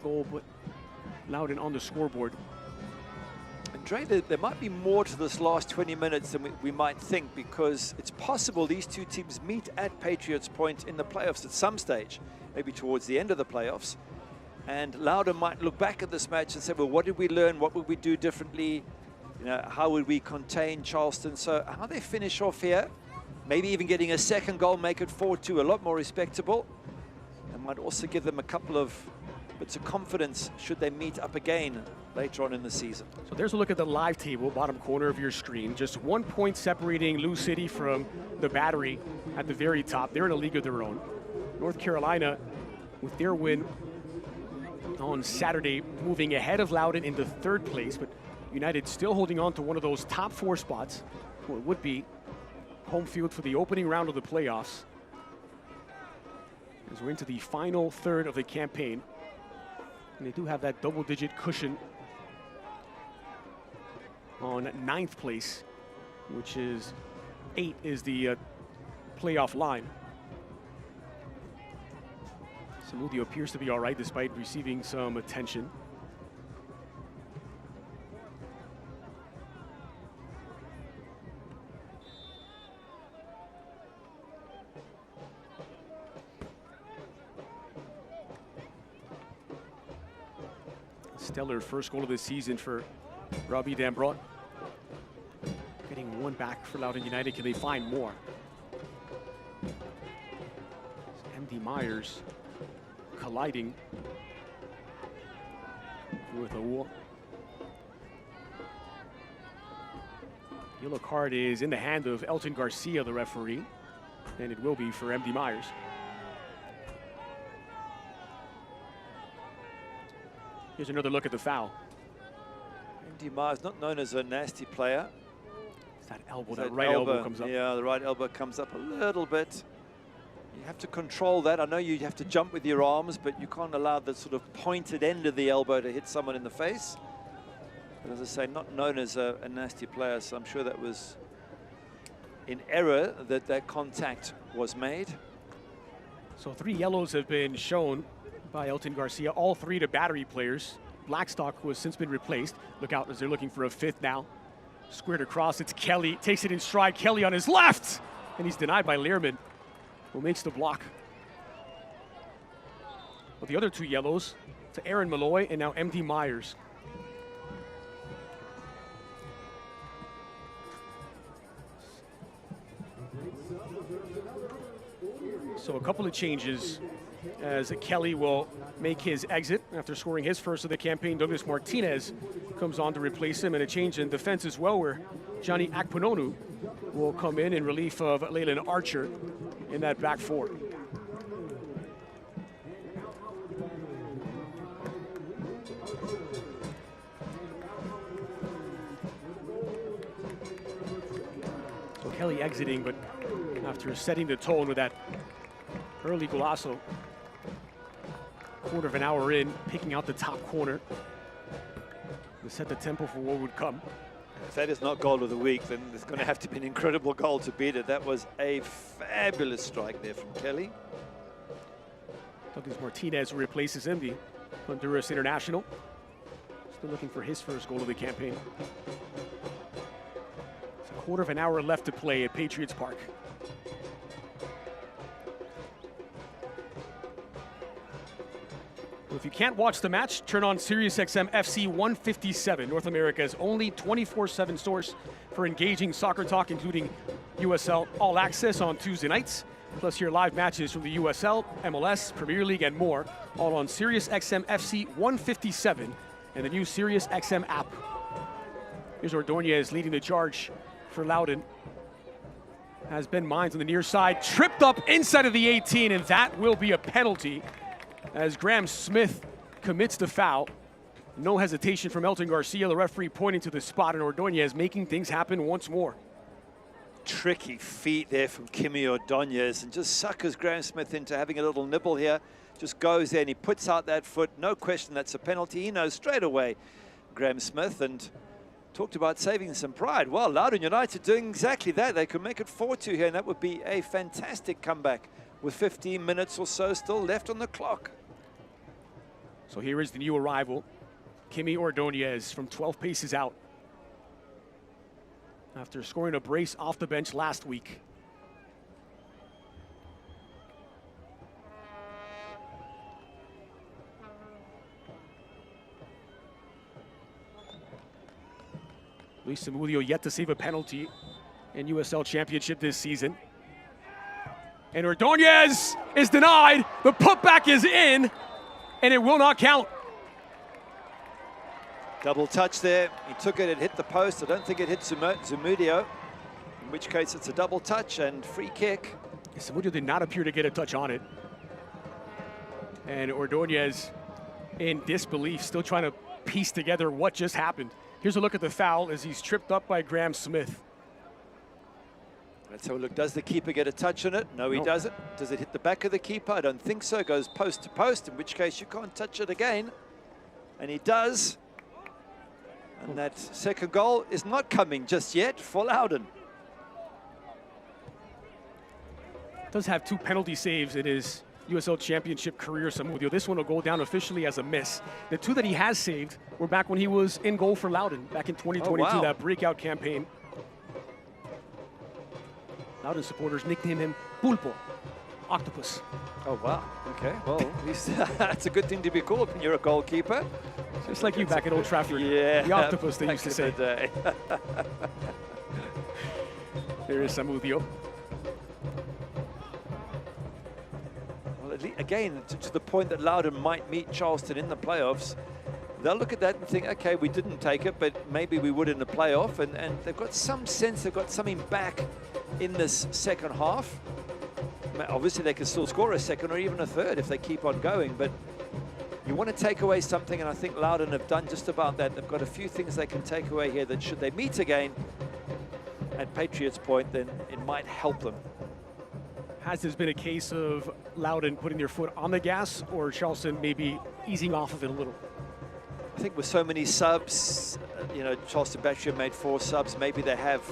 goal, but Loudoun on the scoreboard. And Dre, there might be more to this last 20 minutes than we might think, because it's possible these two teams meet at Patriots Point in the playoffs at some stage, maybe towards the end of the playoffs. And Loudoun might look back at this match and say, well, what did we learn? What would we do differently? You know, how would we contain Charleston? So how they finish off here, maybe even getting a second goal, make it 4-2, a lot more respectable. And might also give them a couple of bits of confidence should they meet up again later on in the season. So there's a look at the live table, bottom corner of your screen. Just 1 point separating Lou City from the Battery at the very top. They're in a league of their own. North Carolina, with their win on Saturday, moving ahead of Loudoun into third place, but United still holding on to one of those top 4 spots, or it would be home field for the opening round of the playoffs, as we're into the final third of the campaign. And they do have that double-digit cushion on 9th place, which is 8 is the playoff line. Zamudio appears to be all right despite receiving some attention. Stellar first goal of the season for Robbie Dambrot. Getting one back for Loudoun United. Can they find more? MD Myers colliding with a wall. Yellow card is in the hand of Elton Garcia, the referee, and it will be for MD Myers. Here's another look at the foul. MD Myers, not known as a nasty player. It's that elbow, that right elbow comes up. Yeah, the right elbow comes up a little bit. You have to control that. I know you have to jump with your arms, but you can't allow the sort of pointed end of the elbow to hit someone in the face. But as I say, not known as a nasty player, so I'm sure that was in error that that contact was made. So 3 yellows have been shown by Elton Garcia, all 3 to Battery players. Blackstock, who has since been replaced. Look out as they're looking for a 5th now. Squared across, it's Kelly, takes it in stride. Kelly on his left, and he's denied by Learman, who makes the block. But the other 2 yellows to Aaron Malloy and now MD Myers. So a couple of changes as Kelly will make his exit after scoring his first of the campaign. Douglas Martinez comes on to replace him, and a change in defense as well, where Johnny Akpononu will come in relief of Leyland Archer in that back 4. So Kelly exiting, but after setting the tone with that early golazo, quarter of an hour in, picking out the top corner to set the tempo for what would come. If that is not goal of the week, then there's going to have to be an incredible goal to beat it. That was a fabulous strike there from Kelly. Douglas Martinez replaces him, the Honduras international. Still looking for his first goal of the campaign. quarter of an hour left to play at Patriots Park. Well, if you can't watch the match, turn on SiriusXM FC 157, North America's only 24/7 source for engaging soccer talk, including USL All Access on Tuesday nights, plus hear live matches from the USL, MLS, Premier League, and more, all on SiriusXM FC 157 and the new SiriusXM app. Here's Ordóñez leading the charge for Loudoun. Has Ben Mines on the near side, tripped up inside of the 18, and that will be a penalty as Graham Smith commits the foul. No hesitation from Elton Garcia, the referee pointing to the spot, and Ordóñez making things happen once more. Tricky feet there from Kimi Ordóñez, and just suckers Graham Smith into having a little nibble here. Just goes there and he puts out that foot. No question that's a penalty. He knows straight away, Graham Smith, and talked about saving some pride. Well, Loudoun United doing exactly that. They could make it 4-2 here, and that would be a fantastic comeback with 15 minutes or so still left on the clock. So here is the new arrival, Kimi Ordóñez, from 12 paces out, after scoring a brace off the bench last week. Luis Zamudio yet to save a penalty in USL Championship this season. And Ordóñez is denied. The putback is in, and it will not count. Double touch there. He took it, it hit the post. I don't think it hit Zamudio, in which case it's a double touch and free kick. Zamudio did not appear to get a touch on it. And Ordóñez in disbelief, still trying to piece together what just happened. Here's a look at the foul as he's tripped up by Graham Smith. Let's have a look. Does the keeper get a touch on it? No, he doesn't. Does it hit the back of the keeper? I don't think so. It goes post to post, in which case you can't touch it again. And he does. And that second goal is not coming just yet for Loudoun. Does have 2 penalty saves in his USL Championship career, Zamudio. This one will go down officially as a miss. The 2 that he has saved were back when he was in goal for Loudoun back in 2022, that breakout campaign. Loudoun supporters nicknamed him Pulpo, octopus. Oh, wow. Okay. Well, at least that's a good thing to be called when you're a goalkeeper. Just like you back at Old Trafford. Yeah. The octopus, they used to say. Day. Here is Zamudio. Well, again, to the point that Loudoun might meet Charleston in the playoffs, they'll look at that and think, okay, we didn't take it, but maybe we would in the playoff. And they've got some sense, they've got something back in this second half. Obviously, they can still score a second or even a third if they keep on going, but you want to take away something, and I think Loudoun have done just about that. They've got a few things they can take away here that should they meet again at Patriots Point, then it might help them. Has this been a case of Loudoun putting their foot on the gas, or Charleston maybe easing off of it a little? I think with so many subs, you know, Charleston Battery have made 4 subs, maybe they have.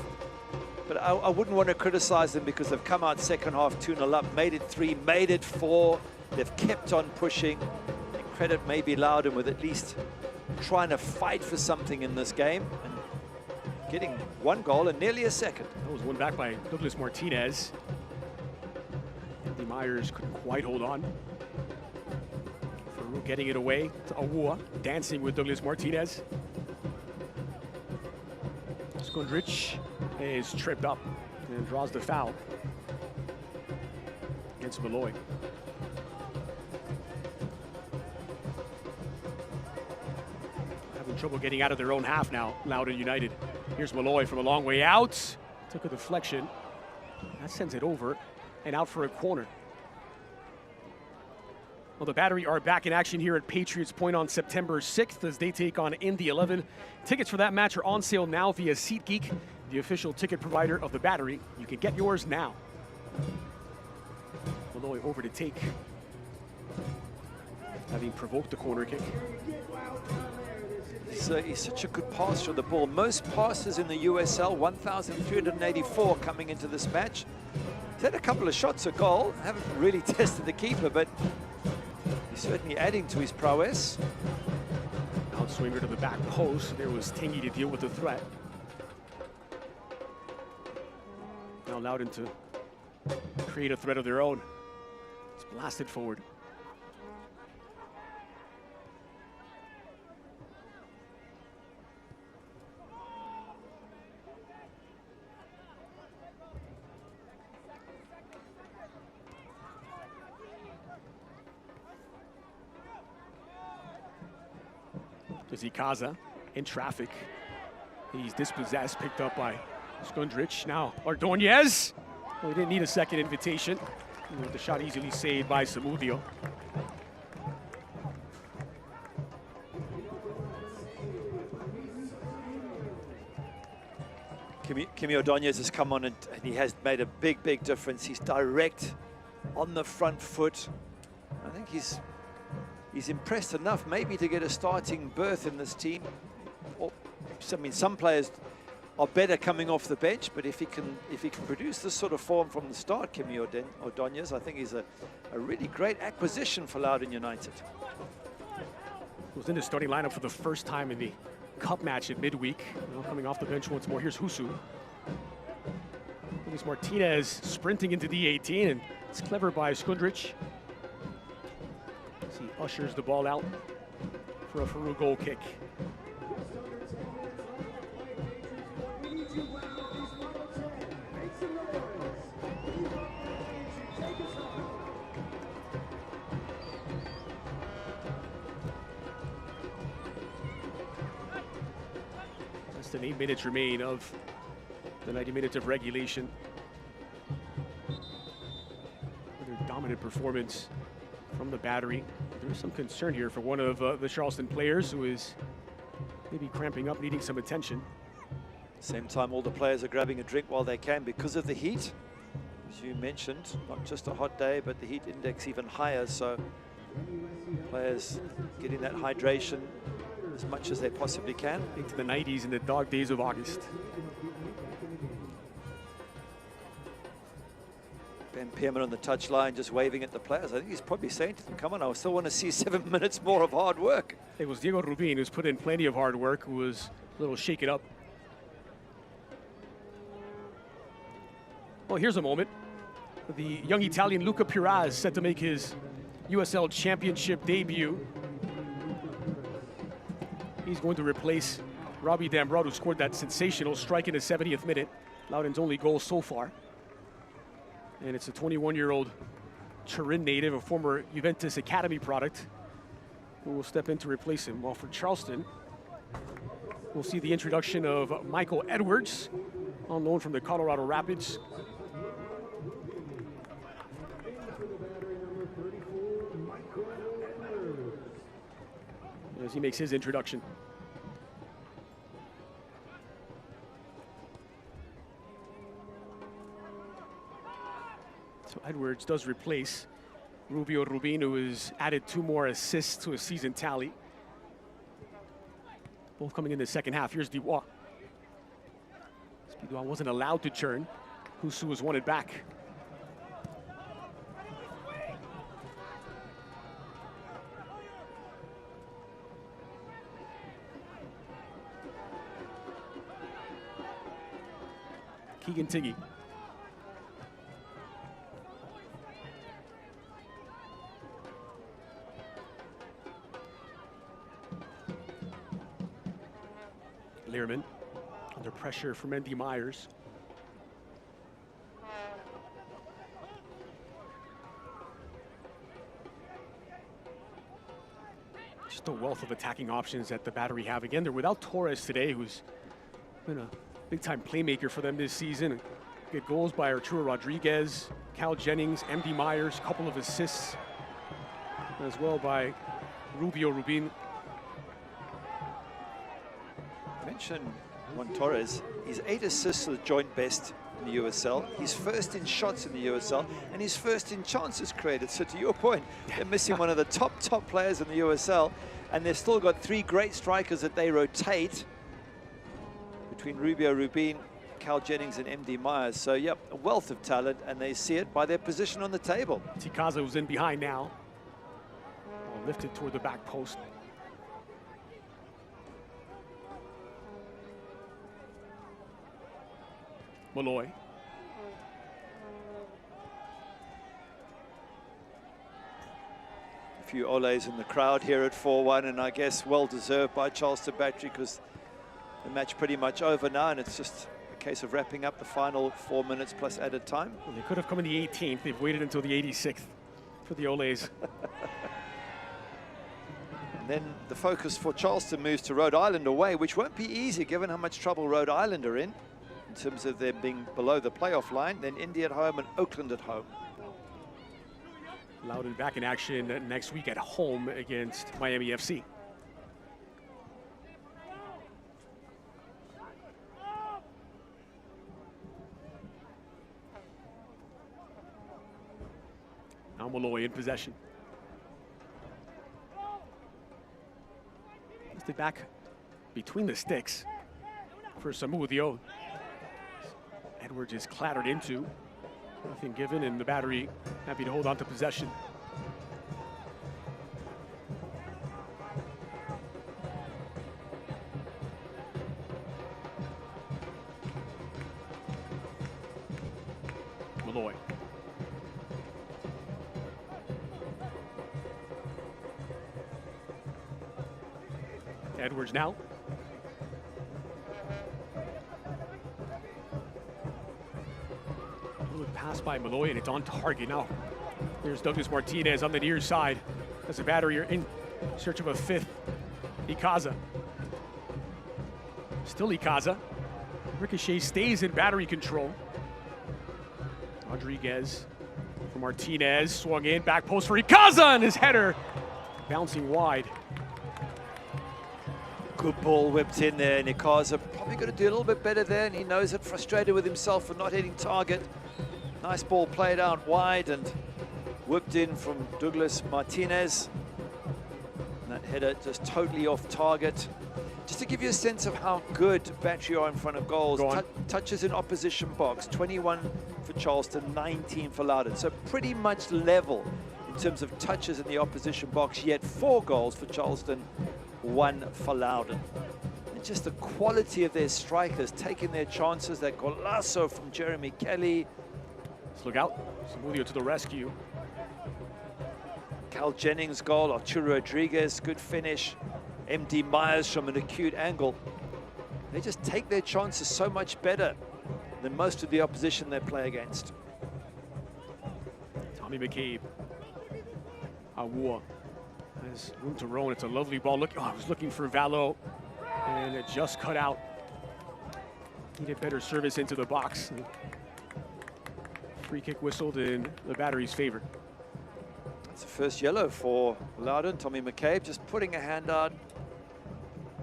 But I wouldn't want to criticize them because they've come out second half 2-0 up, made it 3, made it 4. They've kept on pushing. And credit maybe Loudoun with at least trying to fight for something in this game and getting 1 goal and nearly a second. That was won back by Douglas Martinez. Andy Myers couldn't quite hold on. Farouk getting it away to Awua, dancing with Douglas Martinez. Skundrich is tripped up and draws the foul against Malloy. Having trouble getting out of their own half now, Loudoun United. Here's Malloy from a long way out. Took a deflection. That sends it over and out for a corner. Well, the Battery are back in action here at Patriots Point on September 6th as they take on Indy 11. Tickets for that match are on sale now via SeatGeek, the official ticket provider of the Battery. You can get yours now. Malloy over to take, having provoked the corner kick. He's such a good passer of the ball. Most passes in the USL, 1,384 coming into this match. He's had a couple of shots at goal. Haven't really tested the keeper, but he's certainly adding to his prowess. Outswinger to the back post. There was Tingy to deal with the threat. Loudoun to create a threat of their own. It's blasted forward. Zikaza in traffic. He's dispossessed, picked up by Skundrich. Now Ordonez. Well, he didn't need a second invitation. With the shot easily saved by Samudio. Kimi Ordonez has come on and he has made a big, big difference. He's direct on the front foot. I think he's impressed enough maybe to get a starting berth in this team. I mean, some players are better coming off the bench, but if he can produce this sort of form from the start, Kimi Ordonez, I think he's a really great acquisition for Loudoun United. He was in the starting lineup for the first time in the cup match at midweek. Now coming off the bench once more. Here's Husu. Luis Martinez sprinting into the 18, and it's clever by Skundrich. He ushers the ball out for a Farouk goal kick. Less than 8 minutes remain of the 90 minutes of regulation. Another dominant performance from the Battery. There's some concern here for one of the Charleston players who is maybe cramping up, needing some attention. Same time, all the players are grabbing a drink while they can because of the heat. As you mentioned, not just a hot day, but the heat index even higher. So players getting that hydration as much as they possibly can. Into the 90s in the dog days of August. Ben Pierman on the touchline just waving at the players. I think he's probably saying to them, come on, I still want to see 7 minutes more of hard work. It was Diego Rubin who's put in plenty of hard work, who was a little shaken up. Well, here's a moment. The young Italian Luca Piraz set to make his USL Championship debut. He's going to replace Robbie Dambrot, who scored that sensational strike in the 70th minute. Loudoun's only goal so far. And it's a 21-year-old Turin native, a former Juventus Academy product, who will step in to replace him. While for Charleston, we'll see the introduction of Michael Edwards, on loan from the Colorado Rapids. As he makes his introduction. So Edwards does replace Rubio Rubin, who has added 2 more assists to his season tally. Both coming in the second half. Here's Dubois. Dubois wasn't allowed to churn. Husu was wanted back. Keegan Tiggy. Learman under pressure from Andy Myers. Just a wealth of attacking options that the Battery have. Again, they're without Torres today, who's been a big-time playmaker for them this season. Good goals by Arturo Rodriguez, Cal Jennings, MD Myers, a couple of assists as well by Rubio Rubin. I mentioned Juan Torres. He's 8 assists to the joint best in the USL. He's first in shots in the USL, and he's first in chances created. So to your point, they're missing one of the top players in the USL, and they've still got 3 great strikers that they rotate between Rubio Rubin, Cal Jennings, and MD Myers. So, yep, a wealth of talent, and they see it by their position on the table. Tikaza was in behind now. Lifted toward the back post. Malloy. few oles in the crowd here at 4-1, and I guess well-deserved by Charleston Battery, because the match pretty much over now, and it's just a case of wrapping up the final 4 minutes plus added time. Well, they could have come in the 18th. They've waited until the 86th for the oles. And then the focus for Charleston moves to Rhode Island away, which won't be easy given how much trouble Rhode Island are in terms of them being below the playoff line. Then Indy at home and Oakland at home. Loudoun back in action next week at home against Miami FC. Now Malloy in possession. Lifted back between the sticks for Samudio. Edwards is clattered into. Nothing given, and the Battery happy to hold on to possession. Malloy. Edwards now. Pass by Malloy, and it's on target now. There's Douglas Martinez on the near side as the Battery are in search of a fifth. Ikaza. Still Ikaza. Ricochet stays in Battery control. Rodriguez for Martinez, swung in, back post for Ikaza, and his header bouncing wide. Good ball whipped in there, Ikaza probably going to do a little bit better there, and he knows it, frustrated with himself for not hitting target. Nice ball played out wide and whipped in from Douglas Martinez. And that header just totally off target. Just to give you a sense of how good Battery are in front of goals. Touches in opposition box, 21 for Charleston, 19 for Loudoun. So pretty much level in terms of touches in the opposition box, yet 4 goals for Charleston, 1 for Loudoun. And just the quality of their strikers, taking their chances. That golazo from Jeremy Kelly. Let's look out. Samudio to the rescue. Cal Jennings' goal, Arturo Rodriguez, good finish. MD Myers from an acute angle. They just take their chances so much better than most of the opposition they play against. Tommy McCabe. Awua has room to roam. It's a lovely ball. Look, I was looking for Valo, and it just cut out. Needed better service into the box. Free kick whistled in the Battery's favor. That's the first yellow for Loudoun. Tommy McCabe just putting a hand out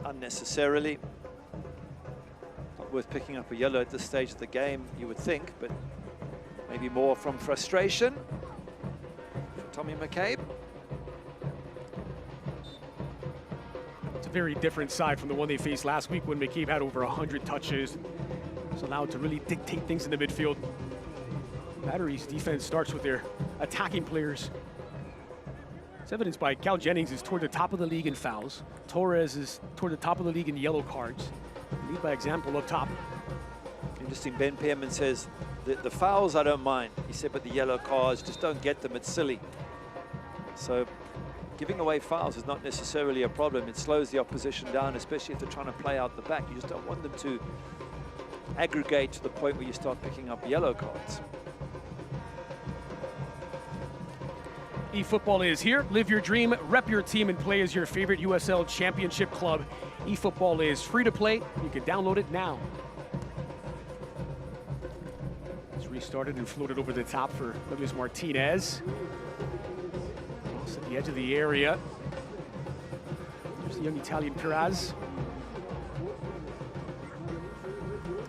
unnecessarily. Not worth picking up a yellow at this stage of the game, you would think, but maybe more from frustration. Tommy McCabe. It's a very different side from the one they faced last week when McCabe had over 100 touches. Was allowed to really dictate things in the midfield. Battery's defense starts with their attacking players. It's evidenced by Cal Jennings is toward the top of the league in fouls. Torres is toward the top of the league in yellow cards. Lead by example up top. Interesting, Ben Pearman says, the fouls I don't mind. He said, but the yellow cards, just don't get them, it's silly. So giving away fouls is not necessarily a problem. It slows the opposition down, especially if they're trying to play out the back. You just don't want them to aggregate to the point where you start picking up yellow cards. eFootball is here. Live your dream, rep your team, and play as your favorite USL Championship club. eFootball is free to play. You can download it now. It's restarted and floated over the top for Douglas Martinez. Cross at the edge of the area. There's the young Italian Piraz.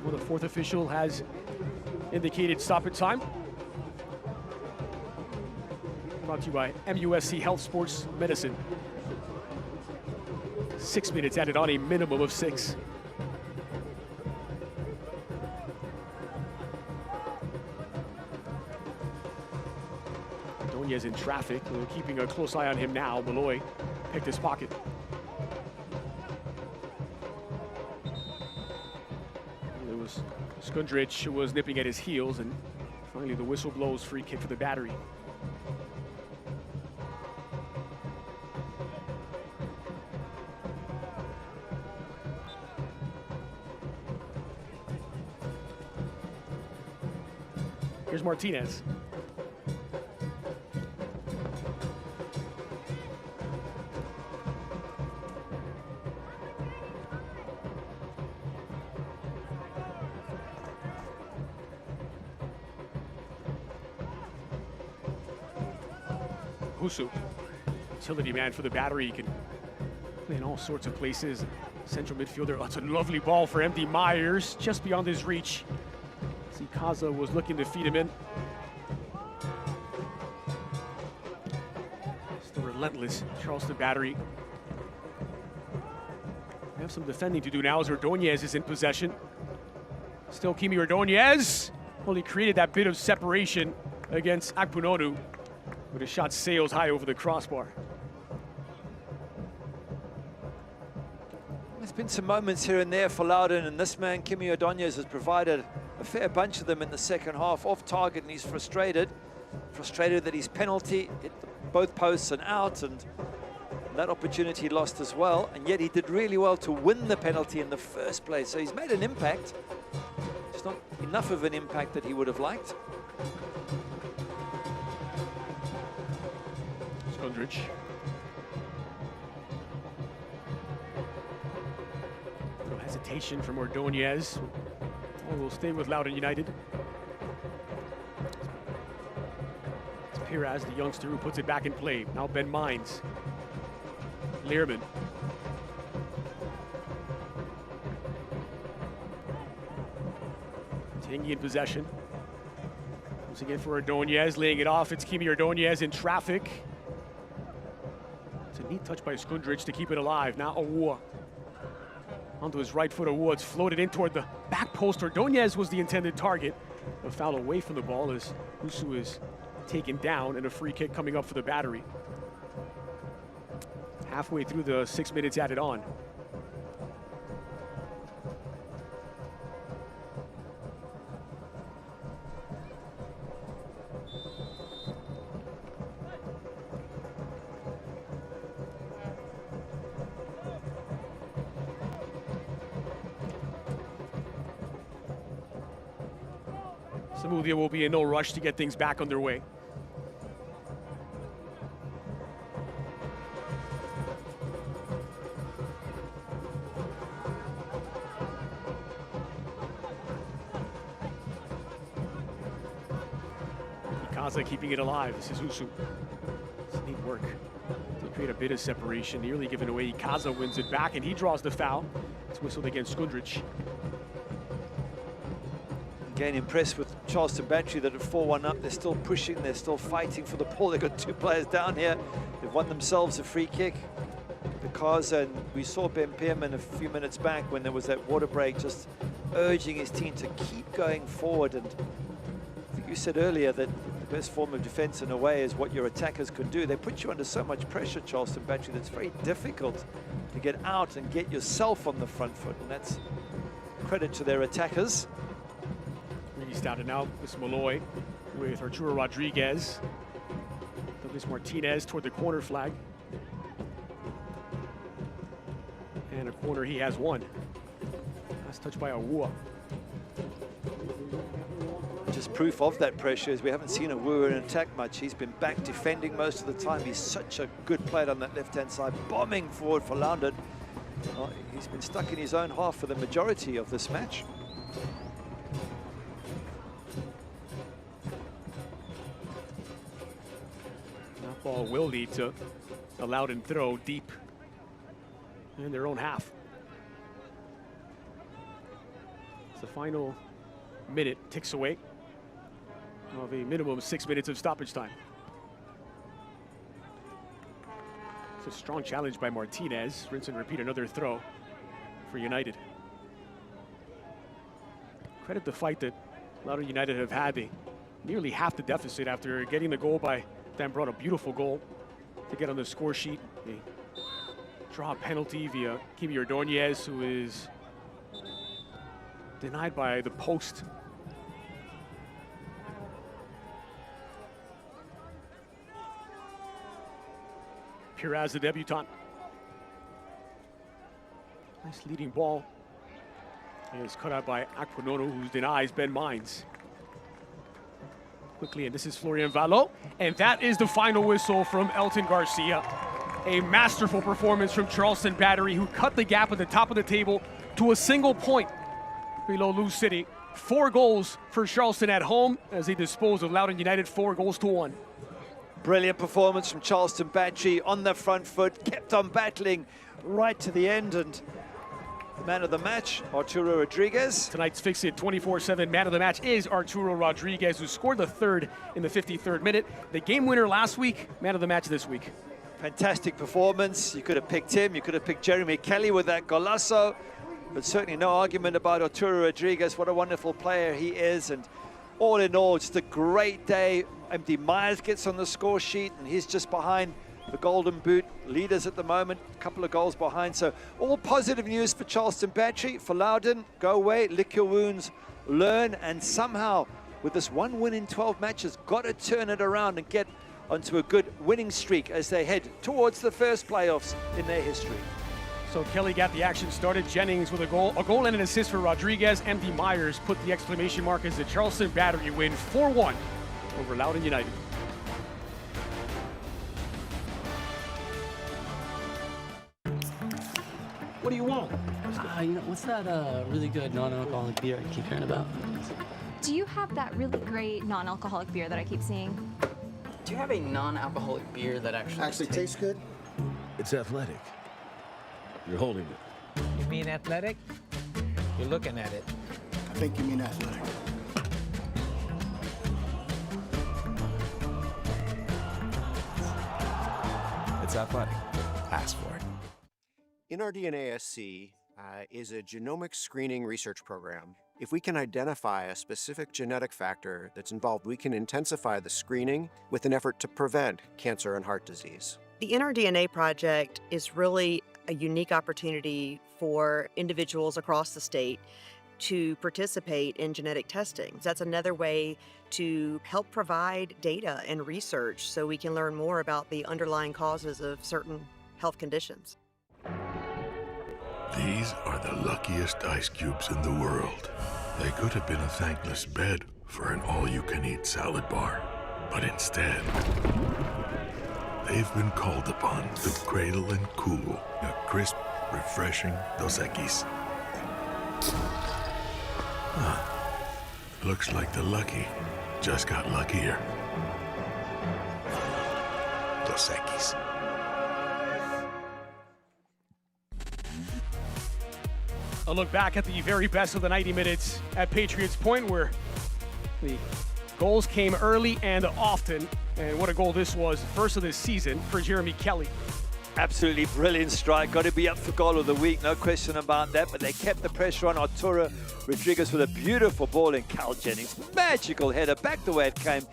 Well, the fourth official has indicated stoppage time. Brought to you by MUSC Health Sports Medicine. 6 minutes added on, a minimum of 6. Ordonez in traffic. They're keeping a close eye on him now. Malloy picked his pocket. It was Skundrich who was nipping at his heels, and finally the whistle blows. Free kick for the Battery. Here's Martinez. Husu, utility man for the Battery. He can play in all sorts of places. Central midfielder. That's a lovely ball for MD Myers, just beyond his reach. Kaza was looking to feed him in. It's the relentless Charleston Battery. They have some defending to do now as Ordonez is in possession. Still Kimi Ordonez. Well, he created that bit of separation against Akpunonu, but his shot sails high over the crossbar. There's been some moments here and there for Loudoun, and this man, Kimi Ordonez, has provided a fair bunch of them in the second half, off target, and he's frustrated that his penalty hit both posts and out, and that opportunity lost as well, and yet he did really well to win the penalty in the first place. So he's made an impact. It's not enough of an impact that he would have liked. Skundrich. No hesitation from Ordonez. We'll stay with Loudoun United. It's Piraz, the youngster, who puts it back in play. Now Ben Mines. Learman. Tanguy in possession. Once again for Ordonez, laying it off. It's Kimi Ordonez in traffic. It's a neat touch by Skundrich to keep it alive. Now Awua. Onto his right foot, Awards floated in toward the back post. Ordonez was the intended target. A foul away from the ball as Husu is taken down, and a free kick coming up for the Battery. Halfway through the 6 minutes added on. Samudia will be in no rush to get things back underway. Ikaza keeping it alive. This is Husu. It's neat work to create a bit of separation. Nearly given away. Ikaza wins it back, and he draws the foul. It's whistled against Skundrich. Again, impressed with Charleston Battery that at 4-1 up. They're still pushing, they're still fighting for the ball. They've got two players down here. They've won themselves a free kick. The cars, and we saw Ben Pearman a few minutes back when there was that water break, just urging his team to keep going forward. And I think you said earlier that the best form of defense in a way is what your attackers can do. They put you under so much pressure, Charleston Battery, that's very difficult to get out and get yourself on the front foot. And that's credit to their attackers. Started now with Malloy with Arturo Rodriguez. Douglas Martinez toward the corner flag. And a corner he has won. Last touch by Awua. Just proof of that pressure is we haven't seen Awua in attack much. He's been back defending most of the time. He's such a good player on that left-hand side, bombing forward for Loudoun. Well, he's been stuck in his own half for the majority of this match. Ball will lead to a Loudoun throw deep in their own half. The final minute ticks away of a minimum 6 minutes of stoppage time. It's a strong challenge by Martinez. Rinse and repeat, another throw for United. Credit the fight that Loudoun United have had. They nearly half the deficit after getting the goal by Dan brought a beautiful goal to get on the score sheet. They draw a penalty via Kimi Ordonez, who is denied by the post. Piraz, the debutant. Nice leading ball. It is cut out by Akpunonu, who denies Ben Mines. Quickly, and this is Florian Valo. And that is the final whistle from Elton Garcia. A masterful performance from Charleston Battery, who cut the gap at the top of the table to a single point below Lou City. 4 goals for Charleston at home as they dispose of Loudoun United 4-1. Brilliant performance from Charleston Battery on the front foot, kept on battling right to the end, and the man of the match, Arturo Rodriguez. Tonight's Fix It 24/7 man of the match is Arturo Rodriguez, who scored the 3rd in the 53rd minute. The game winner last week, man of the match this week. Fantastic performance. You could have picked him, you could have picked Jeremy Kelly with that golazo, but certainly no argument about Arturo Rodriguez. What a wonderful player he is, and all in all, just a great day. MD Myers gets on the score sheet, and he's just behind the Golden Boot leaders at the moment, a couple of goals behind. So all positive news for Charleston Battery. For Loudoun, go away, lick your wounds, learn, and somehow with this 1 win in 12 matches, got to turn it around and get onto a good winning streak as they head towards the first playoffs in their history. So Kelly got the action started. Jennings with a goal and an assist for Rodriguez. MD Myers put the exclamation mark as the Charleston Battery win 4-1 over Loudoun United. What do you want? What's that really good non-alcoholic beer I keep hearing about? Do you have that really great non-alcoholic beer that I keep seeing? Do you have a non-alcoholic beer that actually tastes good? It's athletic. You're holding it. You mean athletic? You're looking at it. I think you mean athletic. It's athletic. Ask for it. NRDNASC is a genomic screening research program. If we can identify a specific genetic factor that's involved, we can intensify the screening with an effort to prevent cancer and heart disease. The NRDNA project is really a unique opportunity for individuals across the state to participate in genetic testing. That's another way to help provide data and research so we can learn more about the underlying causes of certain health conditions. These are the luckiest ice cubes in the world. They could have been a thankless bed for an all-you-can-eat salad bar, but instead, they've been called upon to cradle and cool a crisp, refreshing Dos Equis. Looks like the lucky just got luckier. Dos Equis. A look back at the very best of the 90 minutes at Patriots Point, where the goals came early and often. And what a goal this was, first of this season for Jeremy Kelly. Absolutely brilliant strike. Got to be up for goal of the week, no question about that. But they kept the pressure on Arturo Rodriguez with a beautiful ball in. Cal Jennings, magical header, back the way it came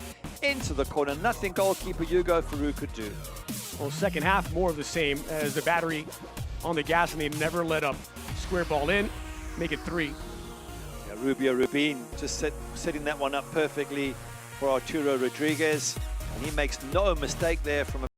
into the corner. Nothing goalkeeper Hugo Farouk could do. Well, second half, more of the same as the Battery on the gas, and they never let up. Square ball in, make it 3. Yeah, Rubio Rubin just setting that one up perfectly for Arturo Rodriguez. And he makes no mistake there from a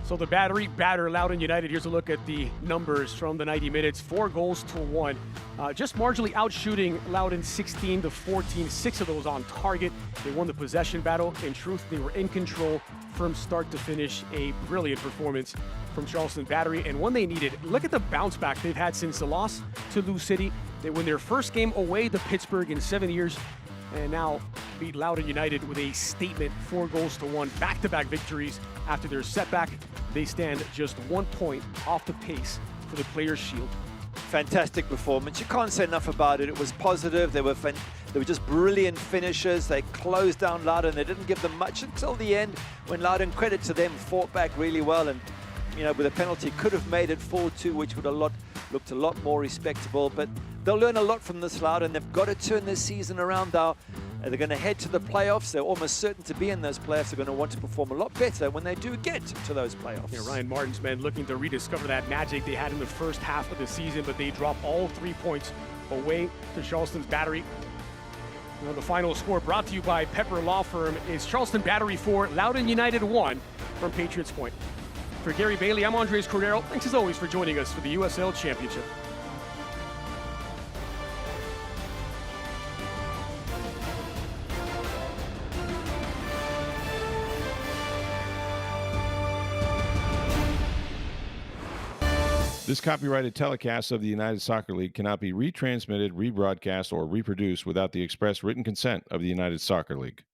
So the Battery batter Loudoun United. Here's a look at the numbers from the 90 minutes. 4-1. Just marginally outshooting Loudoun 16-14. 6 of those on target. They won the possession battle. In truth, they were in control from start to finish. A brilliant performance from Charleston Battery, and one they needed. Look at the bounce back they've had since the loss to Lou City. They win their first game away to Pittsburgh in 7 years, and now beat Loudoun United with a statement 4-1, back-to-back victories after their setback. They stand just 1 point off the pace for the Players' Shield. Fantastic performance. You can't say enough about it. It was positive. They were just brilliant finishers. They closed down Loudoun. They didn't give them much until the end, when Loudoun, credit to them, fought back really well, and with a penalty could have made it 4-2, which would have looked a lot more respectable. But they'll learn a lot from this Loudoun. They've got to turn this season around now. They're going to head to the playoffs. They're almost certain to be in those playoffs. They're going to want to perform a lot better when they do get to those playoffs. Yeah, Ryan Martin's men looking to rediscover that magic they had in the first half of the season, but they drop all 3 points away to Charleston's Battery. The final score, brought to you by Pepper Law Firm, is Charleston Battery 4, Loudoun United 1 from Patriots Point. For Gary Bailey, I'm Andres Cordero. Thanks as always for joining us for the USL Championship. This copyrighted telecast of the United Soccer League cannot be retransmitted, rebroadcast, or reproduced without the express written consent of the United Soccer League.